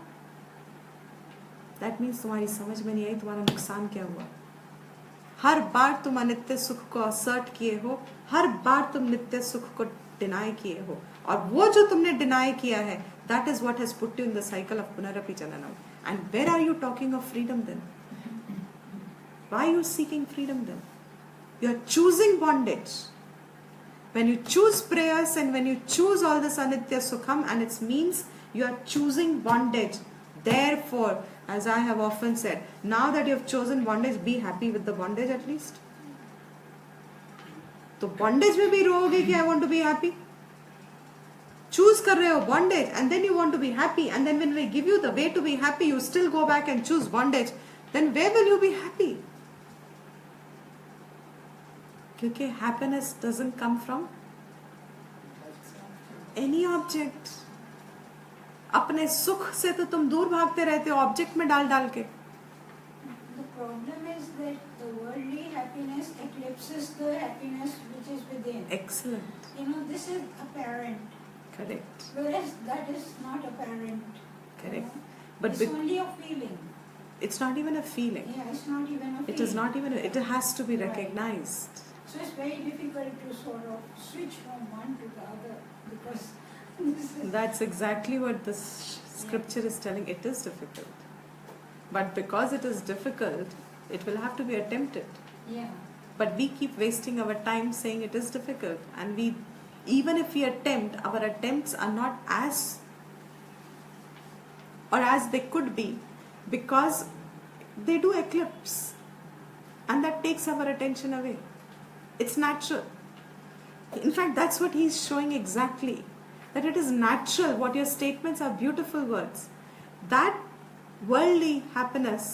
That means तुम्हारी समझ में नहीं आई, तुम्हारा नुकसान क्या हुआ. हर बार तुम अनित्य सुख को असर्ट किए हो, हर बार तुम नित्य सुख को डिनाई किए हो, और वो जो तुमने डिनाई किया है, that is what has put you in the cycle of punarapi jananam. And where are you talking of freedom then? Why are you seeking freedom then? You are choosing bondage. When you choose prayers and when you choose all this anitya sukham, and it means you are choosing bondage. Therefore, as I have often said, now that you have chosen bondage, be happy with the bondage at least. तो bondage में भी रोओगे कि I want to be happy? Choose कर रहे हो bondage and then you want to be happy and then when we give you the way to be happy you still go back and choose bondage, then where will you be happy? क्योंकि happiness doesn't come from any object. अपने सुख से तो तुम दूर भागते रहते हो ऑब्जेक्ट में डाल डाल के. The problem is that the worldly happiness eclipses the happiness which is within. Excellent. You know, this is apparent, Correct. whereas that is not apparent. Correct. You know? But It's only a feeling. it's not even a feeling. Yeah, it's not even a feeling. It is not even. It has to be Right. recognized. So it's very difficult to sort of switch from one to the other because this is. That's exactly what this scripture is telling. It is difficult. But because it is difficult, it will have to be attempted. Yeah. But we keep wasting our time saying it is difficult. And even if we attempt, our attempts are not as they could be because they do eclipse. And that takes our attention away. It's natural. In fact, that's what he's showing exactly. That it is natural. What your statements are beautiful words. That worldly happiness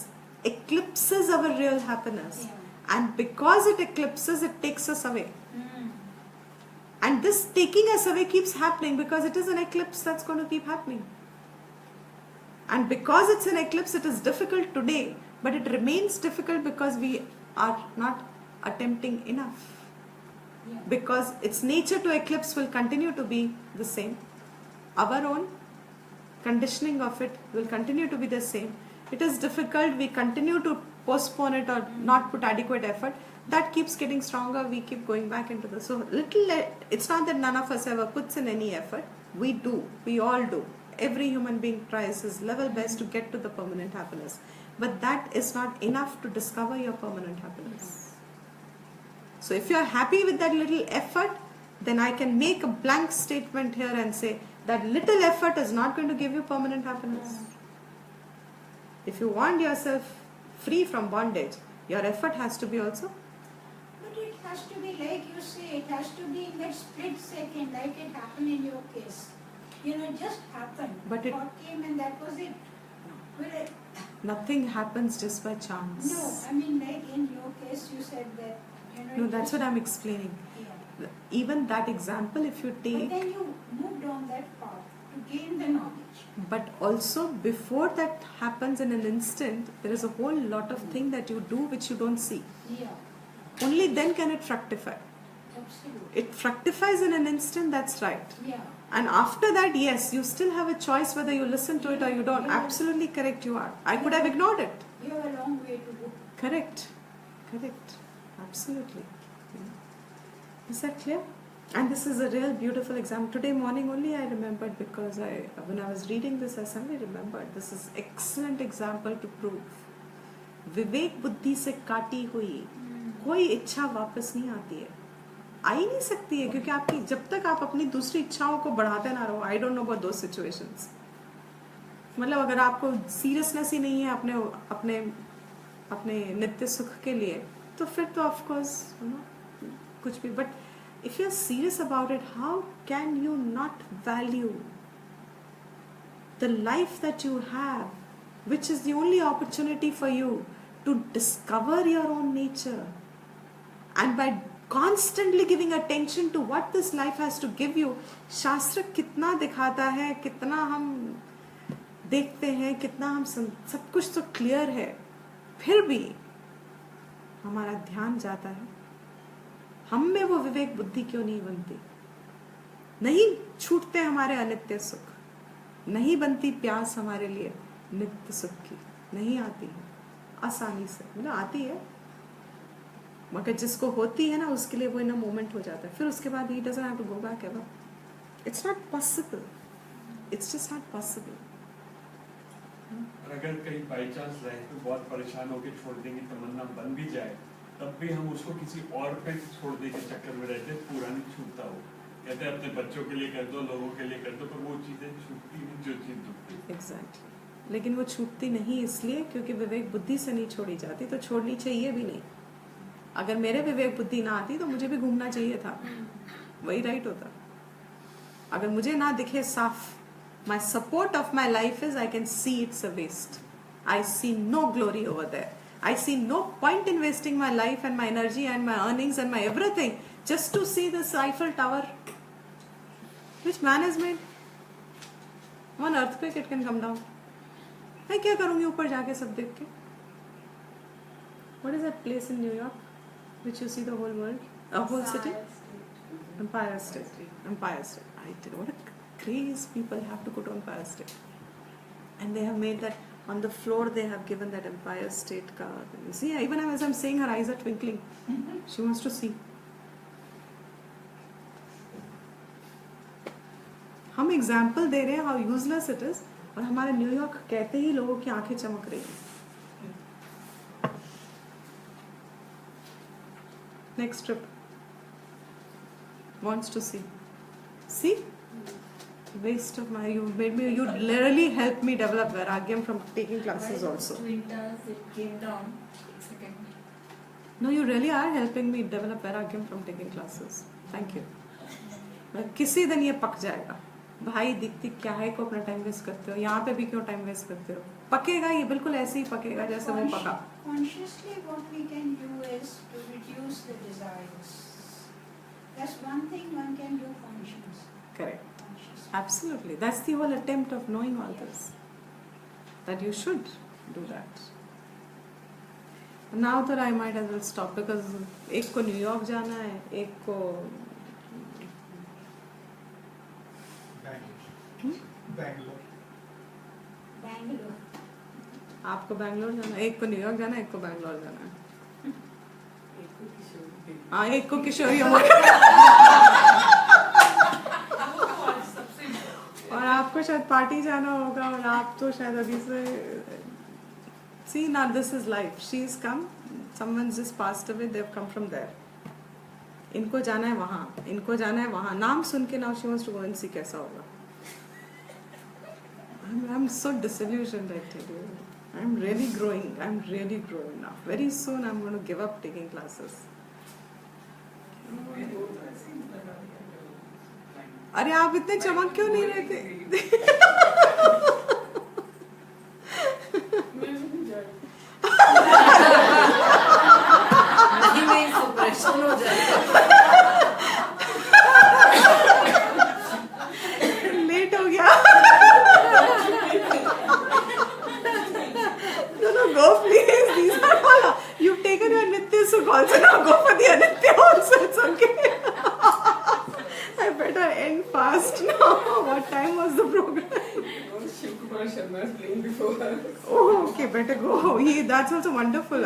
eclipses our real happiness. Yeah. And because it eclipses, it takes us away. Mm. And this taking us away keeps happening because it is an eclipse that's going to keep happening. And because it's an eclipse, it is difficult today. But it remains difficult because we are not attempting enough. Yeah. Because its nature to eclipse will continue to be the same. Our own conditioning of it will continue to be the same. It is difficult, we continue to postpone it or not put adequate effort. That keeps getting stronger, we keep going back into this. So it's not that none of us ever puts in any effort. We do, we all do. Every human being tries his level best to get to the permanent happiness. But that is not enough to discover your permanent happiness. So if you are happy with that little effort, then I can make a blank statement here and say that little effort is not going to give you permanent happiness. If you want yourself free from bondage, your effort has to be also. But it has to be like you say, it has to be in that split second, like it happened in your case. You know, it just happened. But it- Thought came and that was it. Well, Nothing happens just by chance. no, I mean, like in your case, you said that, you know. No, it that's just- what I'm explaining. Yeah. Even that example, if you But take, then you moved on that path to gain the knowledge. but also before that happens in an instant, there is a whole lot of thing that you do which you don't see. Yeah, Only then can it fructify. absolutely. It fructifies in an instant, that's right. Yeah, And after that, yes, you still have a choice whether you listen to it or you don't. Yeah. Absolutely correct you are. I could have ignored it. you have a long way to go. Correct. Correct. Absolutely. Is that clear? And this is a real beautiful example. Today morning only I remembered because when I was reading this I suddenly remembered. This is excellent example to prove. विवेक बुद्धि से काटी हुई कोई इच्छा वापस नहीं आती है. आ ही नहीं सकती है क्योंकि आपकी जब तक आप अपनी दूसरी इच्छाओं को बढ़ाते ना रहो. I don't know about those situations. मतलब अगर आपको सीरियसनेस ही नहीं है अपने अपने अपने नित्य सुख के लिए तो फिर तो ऑफ कोर्स कुछ भी. But if you're serious about it, how can you not value the life that you have, which is the only opportunity for you to discover your own nature? And by constantly giving attention to what this life has to give you, शास्त्र कितना दिखाता है, कितना हम देखते हैं, कितना हम सब कुछ तो क्लियर है, फिर भी हमारा ध्यान जाता है. हम में वो विवेक बुद्धि क्यों नहीं बनती? नहीं छूटते हमारे अनित्य सुख, नहीं बनती प्यास हमारे लिए नित्य सुख की, नहीं आती है आसानी से. मतलब आती है मगर जिसको होती है ना उसके लिए वो इन अ मोमेंट हो जाता है. फिर उसके बाद he doesn't have to go back ever. It's not possible. It's just not possible. और अगर कहीं बाई चांस लाइफ में बहुत परेशान होकर छोड़ने की तमन्ना बन भी जाए तब भी हम उसको किसी और पे छोड़ने के चक्कर में रहते हैं. पूरा नहीं छूटता. वो कहते हैं अपने बच्चों के लिए कर दो, लोगों के लिए कर दो, पर वो चीजें छूटती नहीं जो चीज दुखती. एग्जैक्टली. लेकिन वो छूटती नहीं इसलिए क्योंकि विवेक बुद्धि से नहीं छोड़ी जाती. तो छोड़नी चाहिए भी नहीं. अगर मेरे विवेक बुद्धि ना आती तो मुझे भी घूमना चाहिए था. वही राइट होता. अगर मुझे ना दिखे साफ, my support of my life is I can see it's a waste. I see no glory over there. I see no point in wasting my life and my energy and my earnings and my everything just to see this Eiffel Tower, which man has made. One earthquake it can come down. मैं क्या करूँगी ऊपर जाके सब देख के? What is that place in New York, which you see the whole world, a whole city? Empire State. Empire State. I did. What a craze people have to go to Empire State. And they have made that on the floor. They have given that Empire State ka. You see, even as I'm saying, her eyes are twinkling. She wants to see. हम example दे रहे हैं how useless it is, और हमारे New York कहते ही लोगों की आंखें चमक रही हैं. Next trip. Wants to see. See? Waste of my. You made me. You literally helped me develop Vairagyam from taking classes also. Winters, it came down. Second. No, you really are helping me develop Vairagyam from taking classes. Thank you. किसी दिन ये पक जाएगा. भाई दिखती क्या है को अपना टाइम वेस्ट करते हो, यहाँ पे भी क्यों टाइम वेस्ट करते हो. पकेगा ये, बिल्कुल ऐसे ही पकेगा जैसे वो पका. Consciously, what we can do is to reduce the desires. That's one thing one can do conscious. Correct. Consciously. Absolutely. That's the whole attempt of knowing all this. That you should do that. Now that I might as well stop because एक को New York जाना है, एक को Bangalore Bangalore. आपको बैंगलोर जाना है, एक को न्यूयॉर्क जाना है, एक को बैंगलोर जाना है. हाँ, एक को किशोरी और आपको शायद पार्टी जाना होगा, और आप तो शायद अभी से. See, now this is life. She's come. Someone's just passed away. They've come from there. इनको जाना है वहाँ, इनको जाना है वहाँ. नाम सुन के now she wants to go and see कैसा होगा. I'm so disillusioned, I tell you. I'm really growing. I'm really growing now. Very soon I'm going to give up taking classes. अरे आप इतने चमक क्यों नहीं रहे थे? नहीं suppression हो जाएगा. लेट हो गया. No, go please. These are all. You've taken your Nitya Sukh also. Now go for the Anitya also. It's okay. I better end fast now. What time was the program? Shiv Kumar Sharma is playing before us. Oh, okay. Better go. That's also wonderful.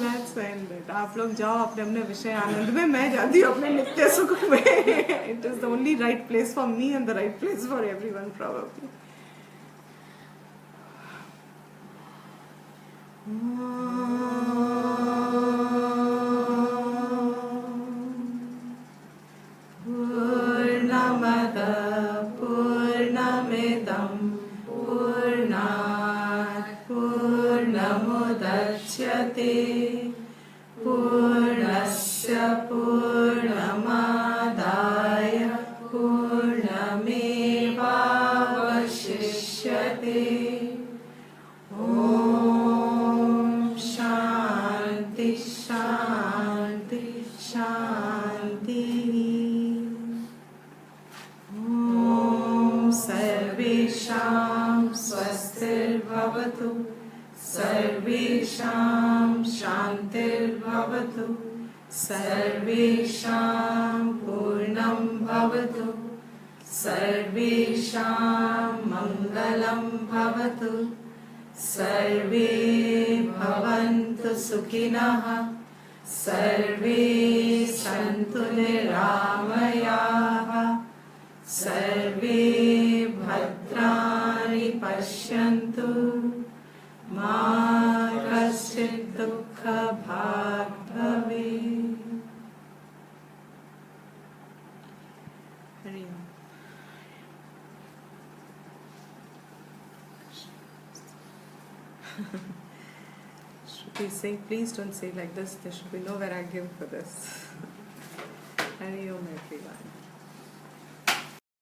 Let's end it. आप लोग जाओ अपने अपने विषय आनंद में, मैं जाती हूँ अपने नित्य सुख में. It is the only right place for me and the right place for everyone probably. Purnamada Purnamidam Purnat Purnamudachyate Purnasya Purnamadaya Purnamevavashishyate. Om Shanti Shanti Shanti. Om Sarvesham Swastir Bhavatu Sarvesham Shantir Bhavatu Sarvesham Purnam Bhavatu Sarvesham Mangalam Bhavatu Sarve Bhavantu Sukhinah Sarve Santu Niramayah Sarve Bhadrani Pashyantu Ma Kaschit Dukkha Bhag Bhavet. Hari Om. Should we say, please don't say like this, there should be no Vairagyam for this. Hari Om everyone.